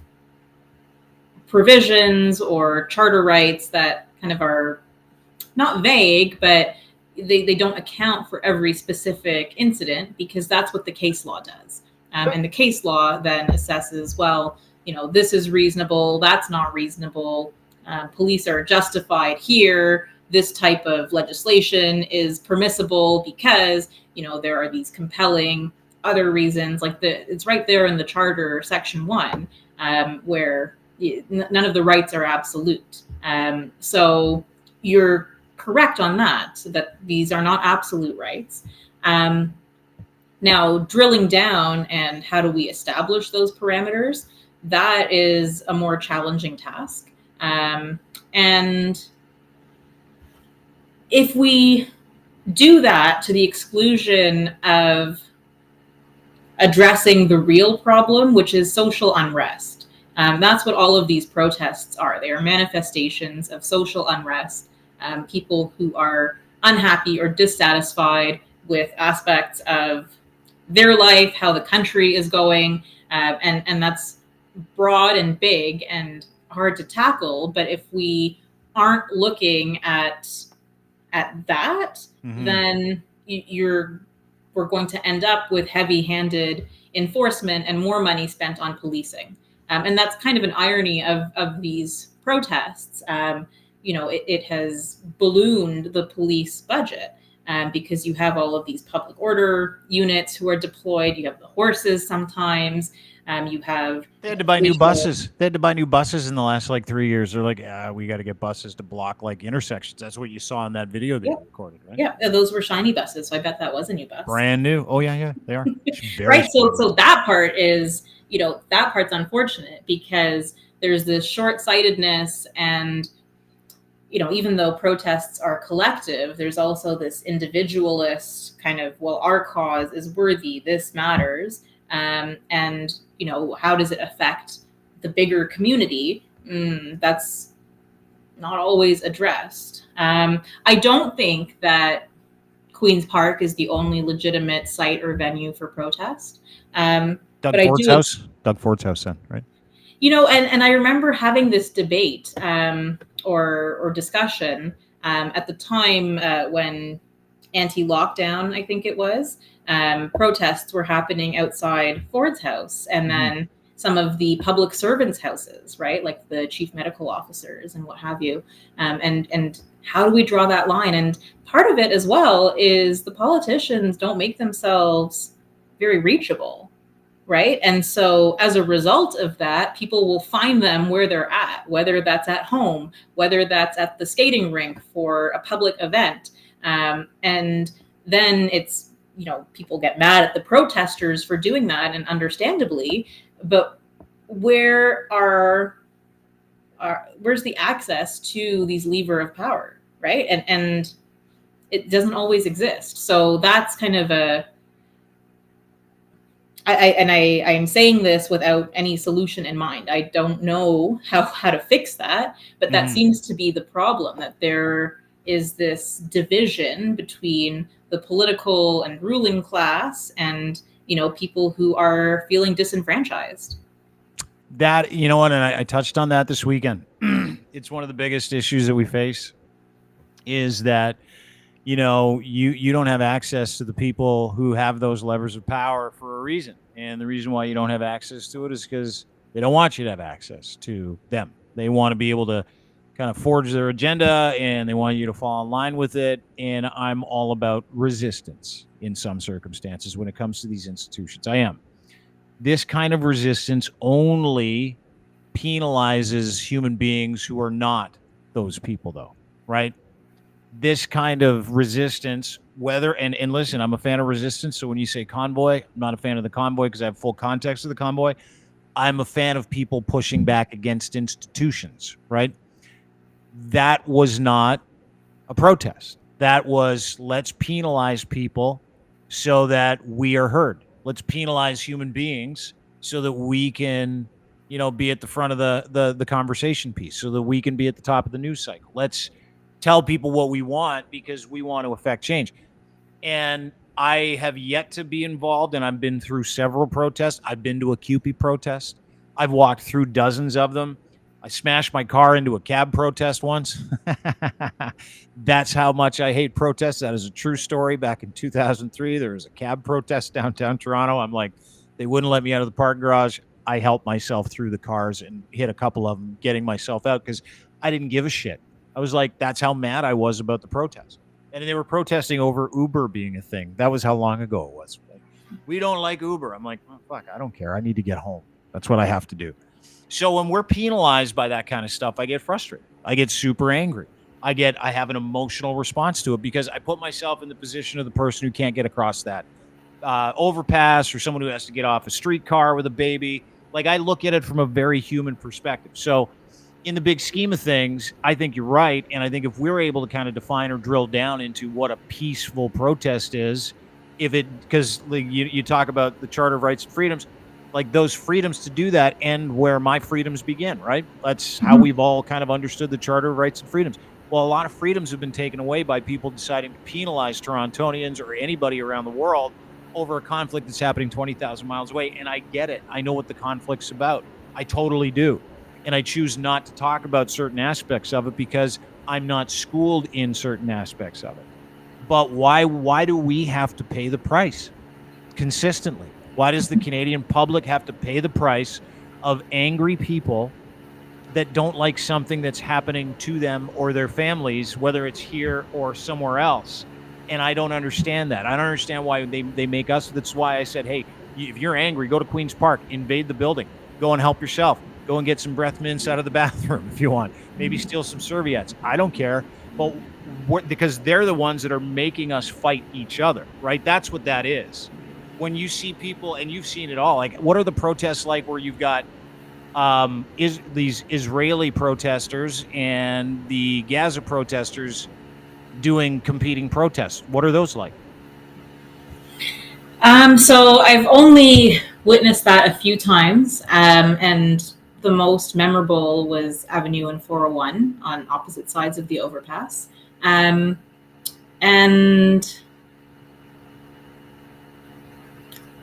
provisions or charter rights that kind of are not vague, but they don't account for every specific incident, because that's what the case law does. And the case law then assesses, well, you know, this is reasonable, that's not reasonable. Police are justified here. This type of legislation is permissible because, you know, there are these compelling other reasons. Like it's right there in the Charter, Section 1, where none of the rights are absolute. So you're correct on that these are not absolute rights. Now, drilling down and how do we establish those parameters, that is a more challenging task. And if we do that to the exclusion of addressing the real problem, which is social unrest, that's what all of these protests are. They are manifestations of social unrest, people who are unhappy or dissatisfied with aspects of their life, how the country is going, And that's broad and big and hard to tackle. But if we aren't looking at that, then we're going to end up with heavy-handed enforcement and more money spent on policing. And that's kind of an irony of these protests. It has ballooned the police budget because you have all of these public order units who are deployed. You have the horses sometimes. You have they had to buy new buses. They had to buy new buses in the last 3 years. They're like, we got to get buses to block intersections. That's what you saw in that video they recorded, right? Yeah, those were shiny buses. So I bet that was a new bus. Brand new. Oh yeah, they are. Right. So that part is, that part's unfortunate because there's this short-sightedness and, even though protests are collective, there's also this individualist kind of, well, our cause is worthy. This matters. And, how does it affect the bigger community? That's not always addressed. I don't think that Queen's Park is the only legitimate site or venue for protest. Doug Ford's house then, right? And I remember having this debate or discussion at the time when anti-lockdown, I think it was, protests were happening outside Ford's house, and then some of the public servants' houses, right, like the chief medical officers and what have you. And how do we draw that line? And part of it as well is the politicians don't make themselves very reachable, right? And so as a result of that, people will find them where they're at, whether that's at home, whether that's at the skating rink for a public event. And then it's, people get mad at the protesters for doing that, and understandably, but where's the access to these levers of power, right? And it doesn't always exist. So that's kind of I'm saying this without any solution in mind. I don't know how to fix that, but that seems to be the problem, that there is this division between the political and ruling class and, people who are feeling disenfranchised. That, and I touched on that this weekend. It's one of the biggest issues that we face is that, you don't have access to the people who have those levers of power for a reason. And the reason why you don't have access to it is because they don't want you to have access to them. They want to be able to kind of forge their agenda, and they want you to fall in line with it. And I'm all about resistance in some circumstances when it comes to these institutions. I am. This kind of resistance only penalizes human beings who are not those people, though, right? This kind of resistance, and listen, I'm a fan of resistance. So when you say convoy, I'm not a fan of the convoy because I have full context of the convoy. I'm a fan of people pushing back against institutions, right? That was not a protest. That was, let's penalize people so that we are heard. Let's penalize human beings so that we can, be at the front of the conversation piece, so that we can be at the top of the news cycle. Let's tell people what we want because we want to affect change. And I have yet to be involved, and I've been through several protests. I've been to a CUPE protest. I've walked through dozens of them. I smashed my car into a cab protest once. That's how much I hate protests. That is a true story. Back in 2003, there was a cab protest downtown Toronto. I'm like, they wouldn't let me out of the parking garage. I helped myself through the cars and hit a couple of them, getting myself out because I didn't give a shit. I was like, that's how mad I was about the protest. And they were protesting over Uber being a thing. That was how long ago it was. Like, we don't like Uber. I'm like, oh, fuck, I don't care. I need to get home. That's what I have to do. So when we're penalized by that kind of stuff, I get frustrated. I get super angry. I have an emotional response to it because I put myself in the position of the person who can't get across that overpass, or someone who has to get off a streetcar with a baby. Like, I look at it from a very human perspective. So in the big scheme of things, I think you're right. And I think if we're able to kind of define or drill down into what a peaceful protest is, because you talk about the Charter of Rights and Freedoms, like those freedoms to do that end where my freedoms begin, right? That's how we've all kind of understood the Charter of Rights and Freedoms. Well, a lot of freedoms have been taken away by people deciding to penalize Torontonians or anybody around the world over a conflict that's happening 20,000 miles away. And I get it. I know what the conflict's about. I totally do. And I choose not to talk about certain aspects of it because I'm not schooled in certain aspects of it. But why do we have to pay the price consistently? Why does the Canadian public have to pay the price of angry people that don't like something that's happening to them or their families, whether it's here or somewhere else? And I don't understand that. I don't understand why they make us. That's why I said, hey, if you're angry, go to Queen's Park, invade the building, go and help yourself. Go and get some breath mints out of the bathroom if you want. Maybe steal some serviettes. I don't care. But because they're the ones that are making us fight each other, right? That's what that is. When you see people, and you've seen it all, like what are the protests like where you've got these Israeli protesters and the Gaza protesters doing competing protests? What are those like? So I've only witnessed that a few times, and the most memorable was Avenue and 401 on opposite sides of the overpass. And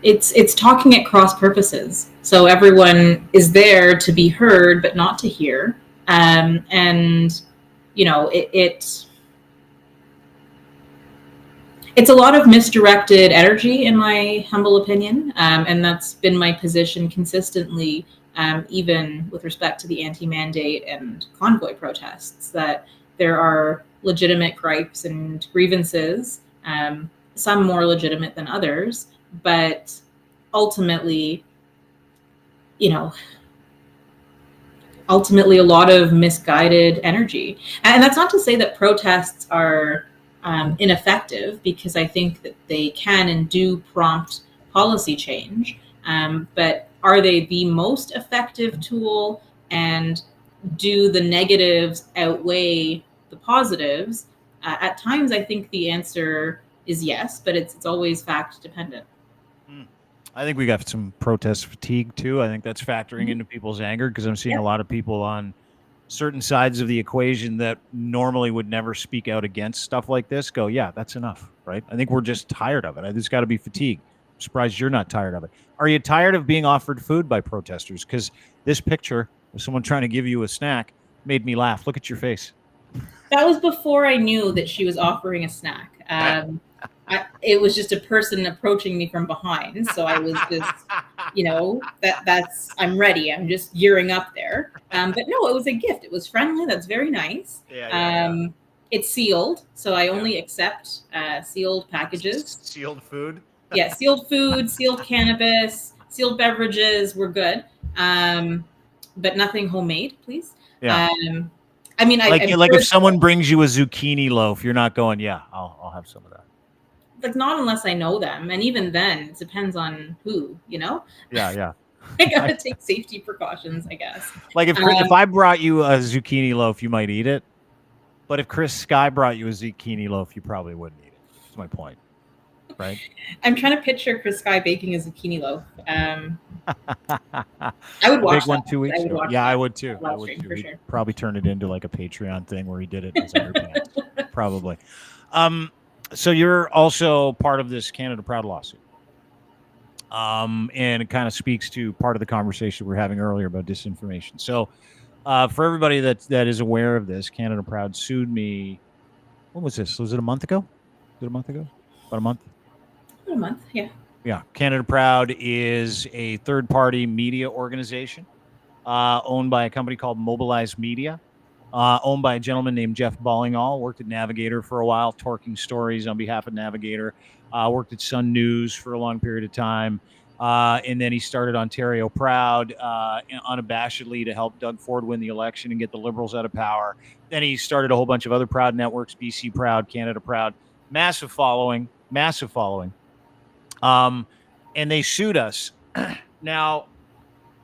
it's talking at cross purposes. So everyone is there to be heard, but not to hear. And you know, it's a lot of misdirected energy, in my humble opinion, and that's been my position consistently, even with respect to the anti-mandate and convoy protests, that there are legitimate gripes and grievances, some more legitimate than others, but ultimately, you know, a lot of misguided energy. And that's not to say that protests are ineffective, because I think that they can and do prompt policy change. But are they the most effective tool, and do the negatives outweigh the positives? At times, I think the answer is yes, but it's always fact dependent. I think we got some protest fatigue too. I think that's factoring into people's anger, because I'm seeing a lot of people on certain sides of the equation that normally would never speak out against stuff like this go, yeah, that's enough, right? I think we're just tired of it. There's got to be fatigue. I'm surprised you're not tired of it. Are you tired of being offered food by protesters? Because this picture of someone trying to give you a snack made me laugh. Look at your face. That was before I knew that she was offering a snack. It was just a person approaching me from behind. So I was just, you know, that's, I'm ready. I'm just gearing up there. But no, it was a gift. It was friendly. That's very nice. Yeah. It's sealed. So I only accept sealed packages. Sealed food? Yeah, sealed food, sealed cannabis, sealed beverages. We're good. But nothing homemade, please. Yeah. I mean, like if someone brings you a zucchini loaf, you're not going, yeah, I'll have some of that. Like, not unless I know them, and even then, it depends on who, you know. Yeah. I gotta take safety precautions, I guess. Like if I brought you a zucchini loaf, you might eat it, but if Chris Sky brought you a zucchini loaf, you probably wouldn't eat it. That's my point, right? I'm trying to picture Chris Sky baking a zucchini loaf. I would watch big one 2 weeks ago. Yeah, I would too. I would too. Sure. Probably turn it into like a Patreon thing where he did it in his underpants. Probably. So you're also part of this Canada Proud lawsuit. And it kind of speaks to part of the conversation we were having earlier about disinformation. So for everybody that is aware of this, Canada Proud sued me. When was this? Was it a month ago? About a month? About a month, yeah. Yeah. Canada Proud is a third-party media organization owned by a company called Mobilize Media. Owned by a gentleman named Jeff Ballingall, worked at Navigator for a while, torquing stories on behalf of Navigator, worked at Sun News for a long period of time, and then he started Ontario Proud unabashedly to help Doug Ford win the election and get the Liberals out of power. Then he started a whole bunch of other Proud networks, BC Proud, Canada Proud, massive following. And they sued us. Now,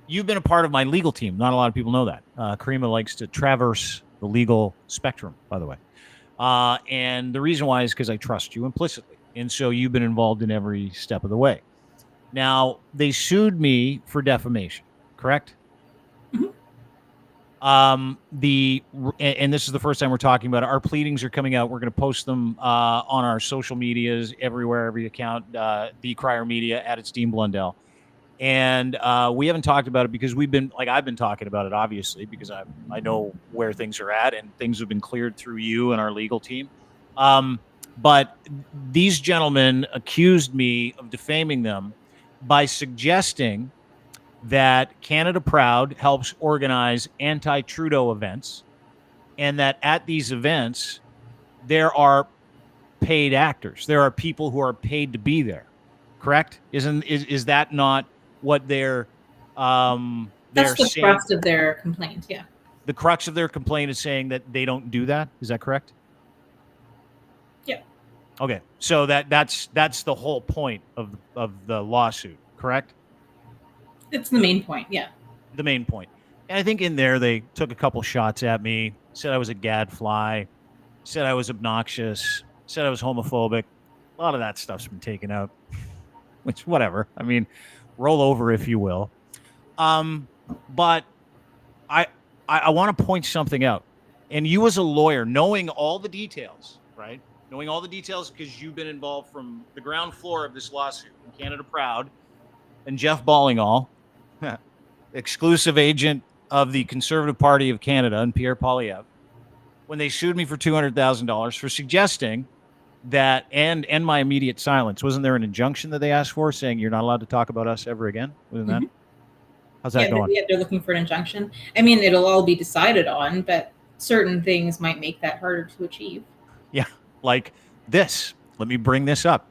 you've been a part of my legal team. Not a lot of people know that. Caryma likes to traverse the legal spectrum, by the way. And the reason why is because I trust you implicitly. And so you've been involved in every step of the way. Now, they sued me for defamation, correct? Mm-hmm. And this is the first time we're talking about it. Our pleadings are coming out. We're going to post them on our social medias everywhere, every account, the Crier Media at it's Dean Blundell. And we haven't talked about it because I've been talking about it, obviously, because I know where things are at and things have been cleared through you and our legal team. But these gentlemen accused me of defaming them by suggesting that Canada Proud helps organize anti-Trudeau events, and that at these events, there are paid actors. There are people who are paid to be there. Correct? Is that not what they're That's the saying? crux of their complaint, yeah. The crux of their complaint is saying that they don't do that. Is that correct? Yeah. Okay. So that's the whole point of the lawsuit, correct? It's the main point, yeah. The main point. And I think in there they took a couple shots at me, said I was a gadfly, said I was obnoxious, said I was homophobic. A lot of that stuff's been taken out, which whatever. I mean, roll over if you will. But I want to point something out. And you as a lawyer, knowing all the details, right? Knowing all the details because you've been involved from the ground floor of this lawsuit in Canada Proud, and Jeff Ballingall, exclusive agent of the Conservative Party of Canada, and Pierre Poilievre, when they sued me for $200,000 for suggesting that, and my immediate silence. Wasn't there an injunction that they asked for saying you're not allowed to talk about us ever again? Wasn't that? How's that going? Yeah, they're looking for an injunction. I mean, it'll all be decided on, but certain things might make that harder to achieve. Yeah, like this. Let me bring this up.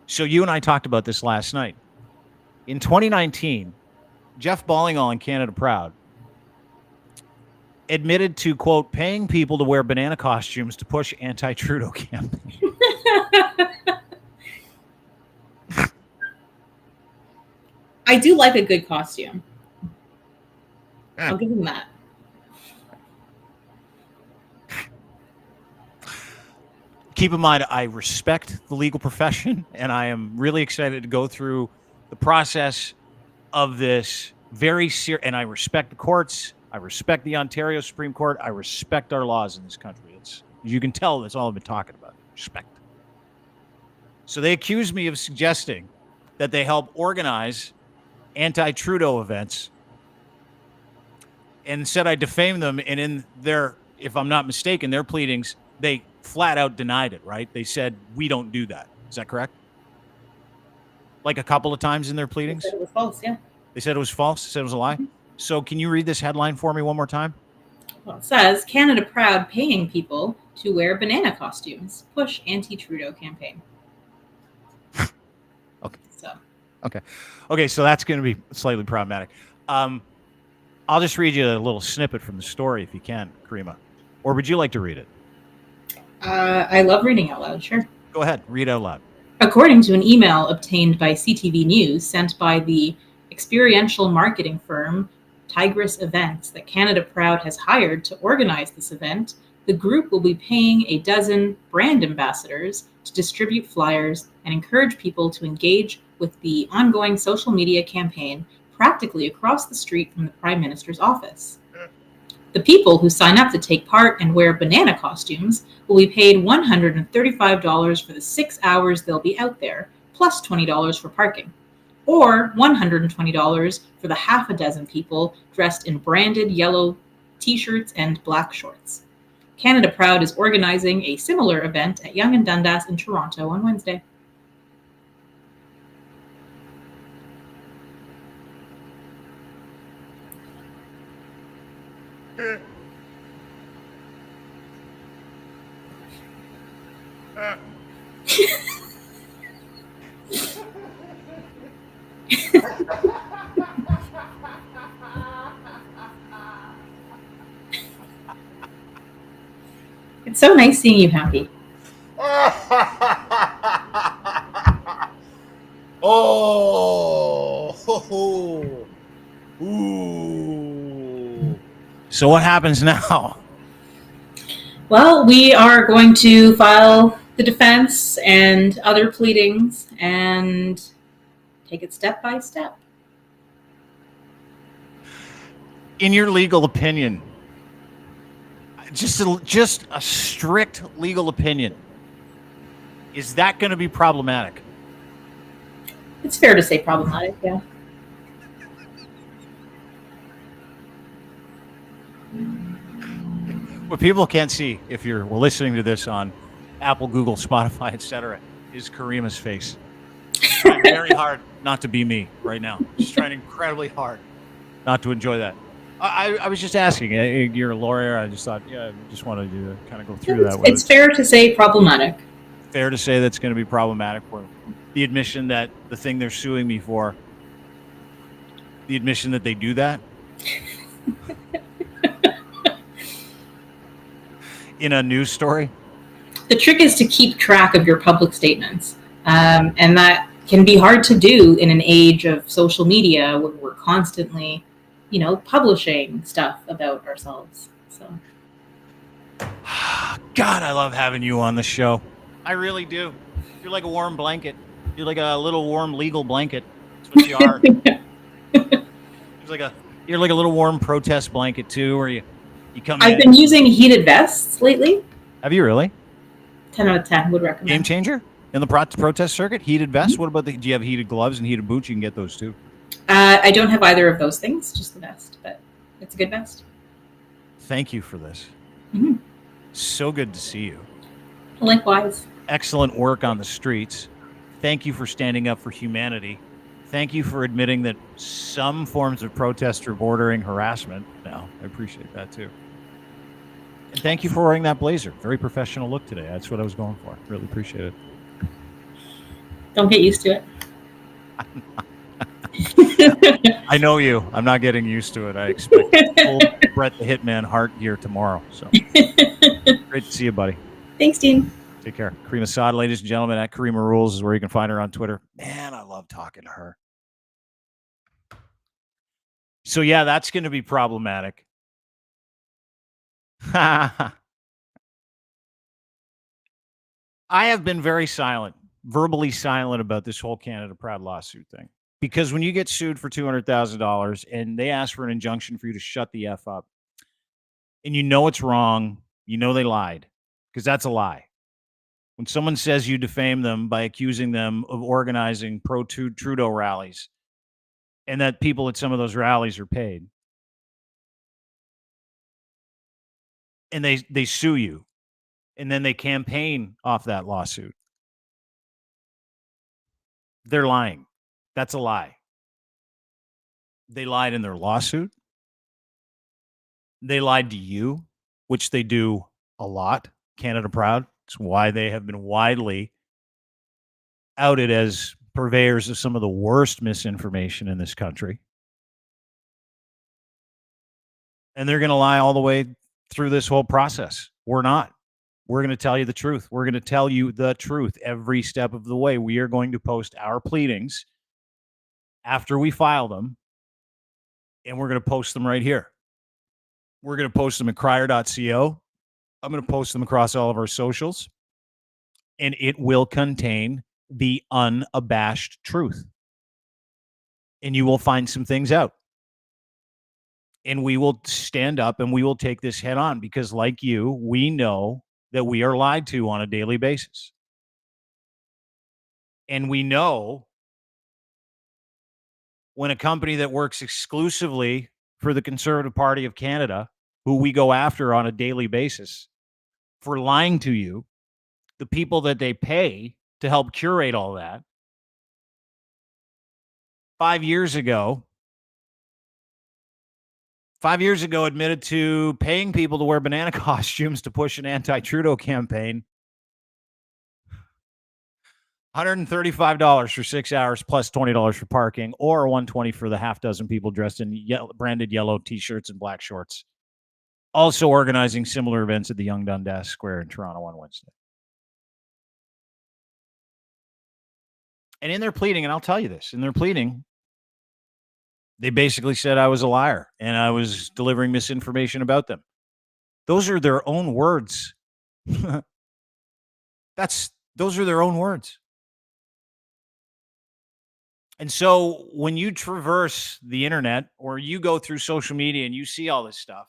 So you and I talked about this last night. In 2019, Jeff Ballingall in Canada Proud admitted to, quote, paying people to wear banana costumes to push anti-Trudeau campaign. I do like a good costume. I'll give him that. Keep in mind, I respect the legal profession, and I am really excited to go through the process of this very serious. And I respect the courts. I respect the Ontario Supreme Court. I respect our laws in this country. You can tell that's all I've been talking about. Respect. So they accused me of suggesting that they help organize anti-Trudeau events, and said I defamed them. And in their, if I'm not mistaken, their pleadings, they flat out denied it, right? They said, we don't do that. Is that correct? Like a couple of times in their pleadings? They said it was false, yeah. They said it was false? Said it was a lie? So can you read this headline for me one more time? Well, it says, Canada Proud paying people to wear banana costumes. Push anti-Trudeau campaign. Okay. So. Okay, so that's going to be slightly problematic. I'll just read you a little snippet from the story if you can, Caryma. Or would you like to read it? I love reading out loud, sure. Go ahead, read out loud. According to an email obtained by CTV News sent by the experiential marketing firm Tigris Events that Canada Proud has hired to organize this event, the group will be paying a dozen brand ambassadors to distribute flyers and encourage people to engage with the ongoing social media campaign practically across the street from the Prime Minister's office. The people who sign up to take part and wear banana costumes will be paid $135 for the 6 hours they'll be out there, plus $20 for parking, or $120 for the half a dozen people dressed in branded yellow t-shirts and black shorts. Canada Proud is organizing a similar event at Yonge and Dundas in Toronto on Wednesday. It's so nice seeing you happy. Oh, ho, ho. Ooh. So what happens now? Well, we are going to file the defense and other pleadings and take it step by step. In your legal opinion, Just a strict legal opinion. Is that going to be problematic? It's fair to say problematic, yeah. What people can't see, if you're listening to this on Apple, Google, Spotify, etc., is Caryma's face. She's trying very hard not to be me right now. She's trying incredibly hard not to enjoy that. I was just asking. You're a lawyer. I just thought, I just wanted you to kind of go through that. It's fair to say problematic. Fair to say that's going to be problematic for the admission that the thing they're suing me for, the admission that they do that. In a news story? The trick is to keep track of your public statements. And that can be hard to do in an age of social media where we're constantly, publishing stuff about ourselves. So, God, I love having you on the show. I really do. You're like a warm blanket. You're like a little warm legal blanket. That's what you are. You're like a little warm protest blanket too, where you come in. I've been using heated vests lately. Have you really? 10 out of 10 would recommend. Game changer in the protest circuit. Heated vests. What about do you have heated gloves and heated boots? You can get those too. I don't have either of those things, just the vest, but it's a good vest. Thank you for this. Mm-hmm. So good to see you. Likewise. Excellent work on the streets. Thank you for standing up for humanity. Thank you for admitting that some forms of protest are bordering harassment. No, I appreciate that too. And thank you for wearing that blazer. Very professional look today. That's what I was going for. Really appreciate it. Don't get used to it. I know you. I'm not getting used to it. I expect full Brett the Hitman heart here tomorrow. So great to see you, buddy. Thanks, Dean. Take care. Caryma Saad, ladies and gentlemen, at Caryma Rules is where you can find her on Twitter. Man, I love talking to her. So yeah, that's going to be problematic. I have been very silent, verbally silent about this whole Canada Proud lawsuit thing. Because when you get sued for $200,000 and they ask for an injunction for you to shut the F up, and you know it's wrong, you know they lied, because that's a lie. When someone says you defame them by accusing them of organizing pro-Trudeau rallies, and that people at some of those rallies are paid, and they sue you, and then they campaign off that lawsuit, they're lying. That's a lie. They lied in their lawsuit. They lied to you, which they do a lot. Canada Proud. It's why they have been widely outed as purveyors of some of the worst misinformation in this country. And they're going to lie all the way through this whole process. We're not. We're going to tell you the truth. We're going to tell you the truth every step of the way. We are going to post our pleadings after we file them, and we're going to post them right here. We're going to post them at crier.co. I'm going to post them across all of our socials, and it will contain the unabashed truth. And you will find some things out. And we will stand up and we will take this head on because, like you, we know that we are lied to on a daily basis. And we know when a company that works exclusively for the Conservative Party of Canada, who we go after on a daily basis for lying to you, the people that they pay to help curate all that, 5 years ago admitted to paying people to wear banana costumes to push an anti-Trudeau campaign. $135 for 6 hours plus $20 for parking, or $120 for the half dozen people dressed in branded yellow T-shirts and black shorts. Also organizing similar events at the Yonge Dundas Square in Toronto on Wednesday. And in their pleading, and I'll tell you this, in their pleading, they basically said I was a liar and I was delivering misinformation about them. Those are their own words. Those are their own words. And so when you traverse the internet or you go through social media and you see all this stuff,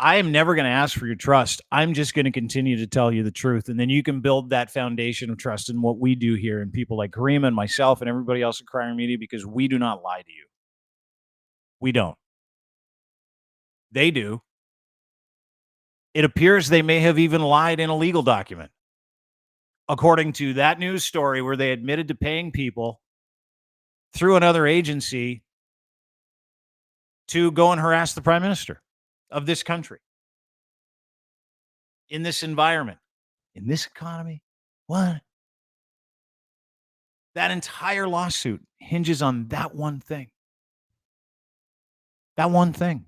I am never going to ask for your trust. I'm just going to continue to tell you the truth. And then you can build that foundation of trust in what we do here and people like Caryma and myself and everybody else at Caryma Media, because we do not lie to you. We don't. They do. It appears they may have even lied in a legal document, according to that news story where they admitted to paying people through another agency to go and harass the prime minister of this country in this environment, in this economy. What? That entire lawsuit hinges on that one thing. That one thing.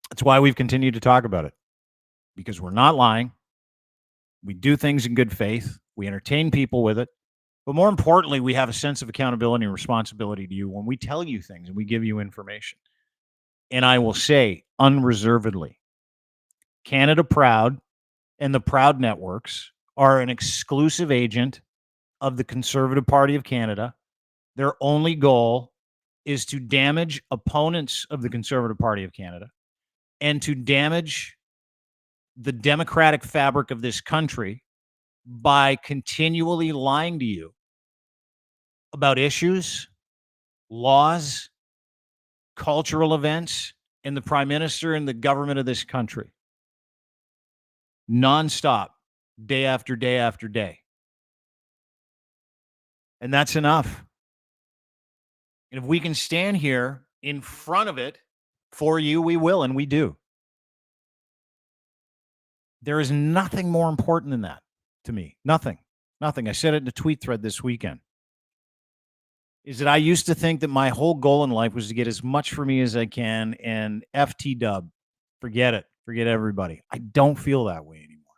That's why we've continued to talk about it, because we're not lying. We do things in good faith. We entertain people with it. But more importantly, we have a sense of accountability and responsibility to you when we tell you things and we give you information. And I will say unreservedly, Canada Proud and the Proud Networks are an exclusive agent of the Conservative Party of Canada. Their only goal is to damage opponents of the Conservative Party of Canada and to damage the democratic fabric of this country by continually lying to you about issues, laws, cultural events, and the prime minister and the government of this country. Nonstop, day after day after day. And that's enough. And if we can stand here in front of it for you, we will, and we do. There is nothing more important than that to me. Nothing. Nothing. I said it in a tweet thread this weekend. Is that I used to think that my whole goal in life was to get as much for me as I can, and FT dub. Forget it. Forget everybody. I don't feel that way anymore.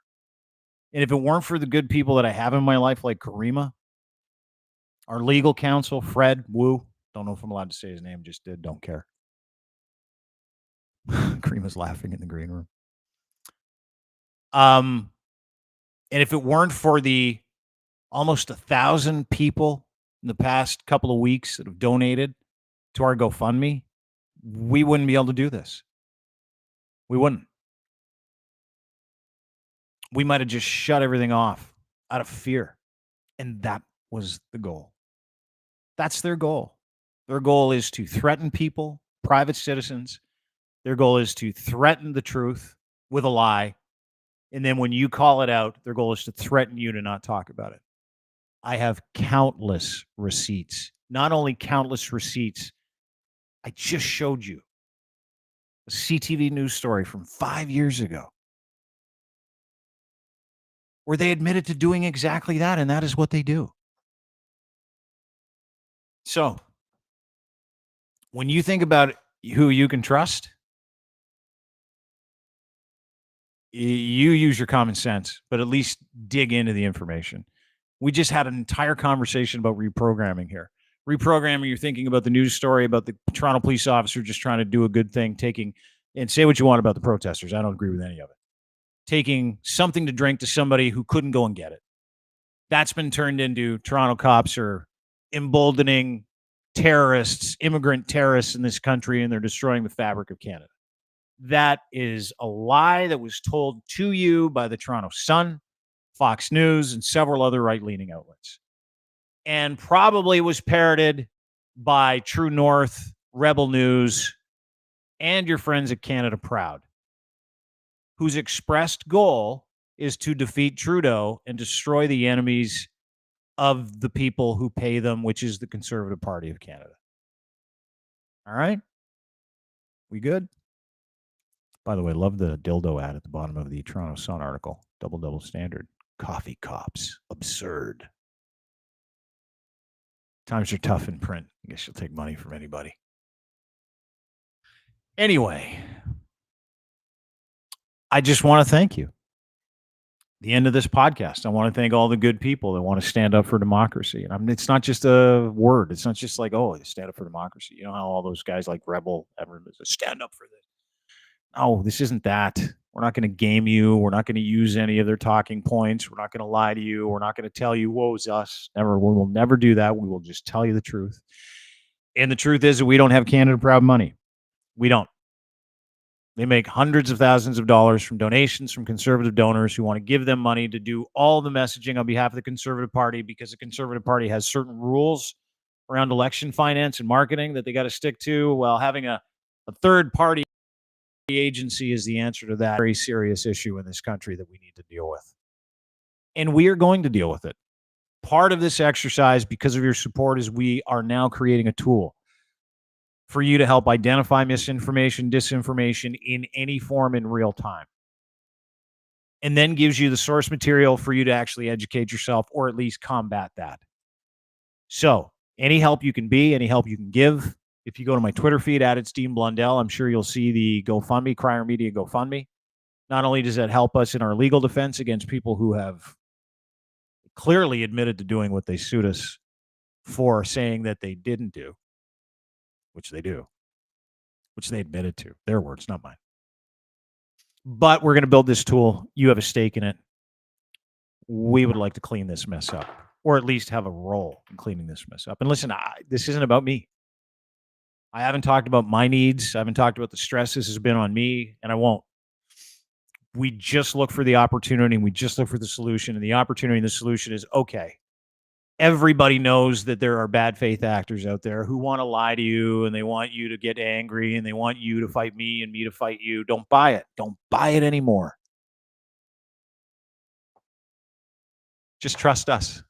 And if it weren't for the good people that I have in my life, like Caryma, our legal counsel, Fred Wu, don't know if I'm allowed to say his name, just did, don't care. Caryma's laughing in the green room. And if it weren't for the almost 1,000 people in the past couple of weeks that have donated to our GoFundMe, we wouldn't be able to do this. We wouldn't. We might have just shut everything off out of fear. And that was the goal. That's their goal. Their goal is to threaten people, private citizens. Their goal is to threaten the truth with a lie. And then when you call it out, their goal is to threaten you to not talk about it. I have countless receipts. Not only countless receipts, I just showed you a CTV news story from 5 years ago where they admitted to doing exactly that, and that is what they do. So, when you think about who you can trust, you use your common sense, but at least dig into the information. We just had an entire conversation about reprogramming here. Reprogramming, you're thinking about the news story about the Toronto police officer just trying to do a good thing, taking, and say what you want about the protesters. I don't agree with any of it. Taking something to drink to somebody who couldn't go and get it. That's been turned into Toronto cops are emboldening terrorists, immigrant terrorists in this country, and they're destroying the fabric of Canada. That is a lie that was told to you by the Toronto Sun, Fox News, and several other right-leaning outlets. And probably was parroted by True North, Rebel News, and your friends at Canada Proud, whose expressed goal is to defeat Trudeau and destroy the enemies of the people who pay them, which is the Conservative Party of Canada. All right? We good? By the way, love the dildo ad at the bottom of the Toronto Sun article. Double standard. Coffee cops. Absurd. Times are tough in print. I guess you'll take money from anybody. Anyway, I just want to thank you. The end of this podcast, I want to thank all the good people that want to stand up for democracy. And I mean, it's not just a word. It's not just like, oh, stand up for democracy. You know how all those guys like Rebel, everyone says, stand up for this. No, this isn't that. We're not going to game you. We're not going to use any of their talking points. We're not going to lie to you. We're not going to tell you, woe's us. Never. We will never do that. We will just tell you the truth. And the truth is that we don't have Canada Proud money. We don't. They make hundreds of thousands of dollars from donations from conservative donors who want to give them money to do all the messaging on behalf of the Conservative Party, because the Conservative Party has certain rules around election finance and marketing that they got to stick to. Well, having a third party agency is the answer to that very serious issue in this country that we need to deal with. And we are going to deal with it. Part of this exercise, because of your support, is we are now creating a tool for you to help identify misinformation, disinformation in any form in real time. And then gives you the source material for you to actually educate yourself, or at least combat that. So any help you can be, any help you can give. If you go to my Twitter feed, @It'sDeanBlundell, I'm sure you'll see the GoFundMe, Crier Media GoFundMe. Not only does that help us in our legal defense against people who have clearly admitted to doing what they sued us for saying that they didn't do, which they do, which they admitted to. Their words, not mine. But we're going to build this tool. You have a stake in it. We would like to clean this mess up, or at least have a role in cleaning this mess up. And listen, this isn't about me. I haven't talked about my needs. I haven't talked about the stress this has been on me, and I won't. We just look for the opportunity, and we just look for the solution. And the opportunity and the solution is, okay, everybody knows that there are bad faith actors out there who want to lie to you, and they want you to get angry, and they want you to fight me and me to fight you. Don't buy it. Don't buy it anymore. Just trust us.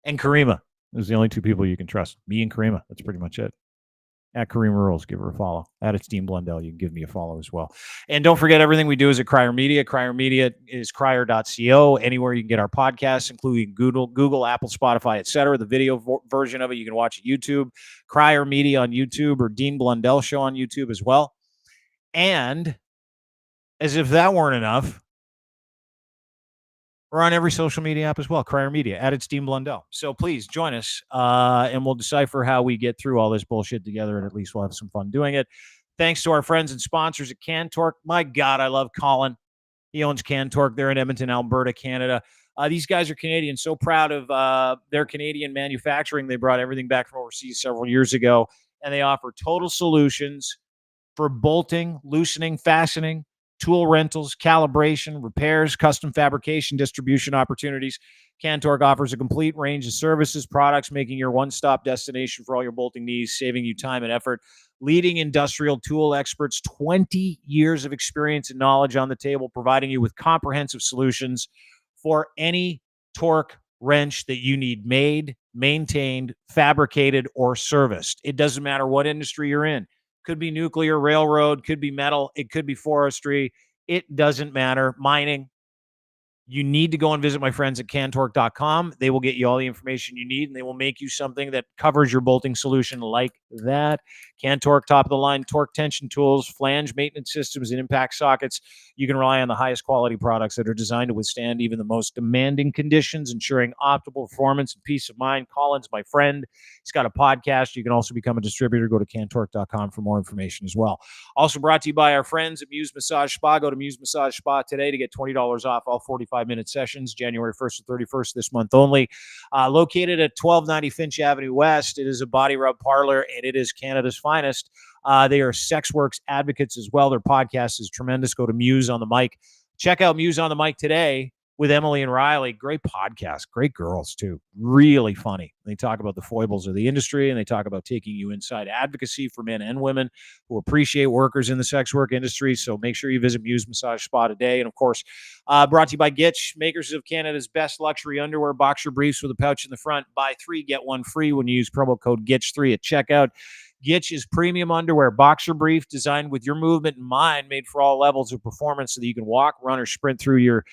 And Caryma. Those are the only two people you can trust. Me and Caryma. That's pretty much it. At Caryma Rules, give her a follow. At It's Dean Blundell, you can give me a follow as well. And don't forget, everything we do is at Crier Media. Crier Media is crier.co. Anywhere you can get our podcasts, including Google, Apple, Spotify, etc. The video version of it, you can watch at YouTube. Crier Media on YouTube, or Dean Blundell Show on YouTube as well. And as if that weren't enough, we're on every social media app as well. Crier Media, at It's Dean Blundell. So please join us, and we'll decipher how we get through all this bullshit together, and at least we'll have some fun doing it. Thanks to our friends and sponsors at Cantork. My God, I love Colin. He owns Cantork. They're in Edmonton, Alberta, Canada. These guys are Canadian. So proud of their Canadian manufacturing. They brought everything back from overseas several years ago, and they offer total solutions for bolting, loosening, fastening, tool rentals, calibration, repairs, custom fabrication, distribution opportunities. Cantork offers a complete range of services, products, making your one-stop destination for all your bolting needs, saving you time and effort. Leading industrial tool experts, 20 years of experience and knowledge on the table, providing you with comprehensive solutions for any torque wrench that you need made, maintained, fabricated, or serviced. It doesn't matter what industry you're in. Could be nuclear, railroad, could be metal, it could be forestry. It doesn't matter. Mining. You need to go and visit my friends at cantork.com. They will get you all the information you need, and they will make you something that covers your bolting solution like that. Cantork, top of the line torque tension tools, flange maintenance systems, and impact sockets. You can rely on the highest quality products that are designed to withstand even the most demanding conditions, ensuring optimal performance and peace of mind. Colin's my friend. He's got a podcast. You can also become a distributor. Go to cantork.com for more information as well. Also brought to you by our friends at Muse Massage Spa. Go to Muse Massage Spa today to get $20 off all 45-minute sessions, January 1st to 31st this month only. Located at 1290 Finch Avenue West, it is a body rub parlor, and it is Canada's finest. They are sex works advocates as well. Their podcast is tremendous. Go to Muse on the Mic. Check out Muse on the Mic today with Emily and Riley. Great podcast. Great girls, too. Really funny. They talk about the foibles of the industry, and they talk about taking you inside advocacy for men and women who appreciate workers in the sex work industry. So make sure you visit Muse Massage Spa today. And, of course, brought to you by Gitch, makers of Canada's best luxury underwear, boxer briefs with a pouch in the front. Buy 3, get 1 free when you use promo code GITCH3 at checkout. Gitch is premium underwear, boxer brief designed with your movement in mind, made for all levels of performance so that you can walk, run, or sprint through your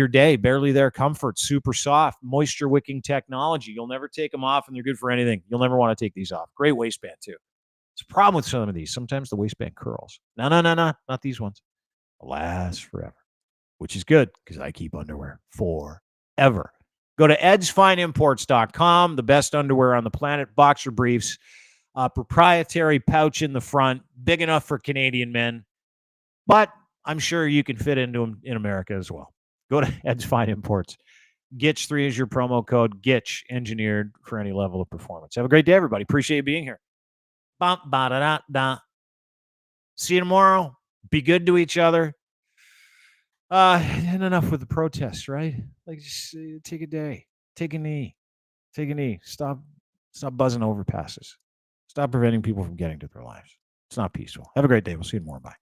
day. Barely there comfort, super soft, moisture wicking technology. You'll never take them off, and they're good for anything. You'll never want to take these off. Great waistband too. It's a problem with some of these. Sometimes the waistband curls. No, not these ones. Last forever, which is good because I keep underwear forever. Go to edsfineimports.com. The best underwear on the planet. Boxer briefs, proprietary pouch in the front, big enough for Canadian men, but I'm sure you can fit into them in America as well. Go to Ed's Fine Imports. GITCH3 is your promo code. GITCH, engineered for any level of performance. Have a great day, everybody. Appreciate you being here. Bum, ba, da, da, da. See you tomorrow. Be good to each other. And enough with the protests, right? Like, just take a day. Take a knee. Take a knee. Stop buzzing overpasses. Stop preventing people from getting to their lives. It's not peaceful. Have a great day. We'll see you tomorrow. Bye.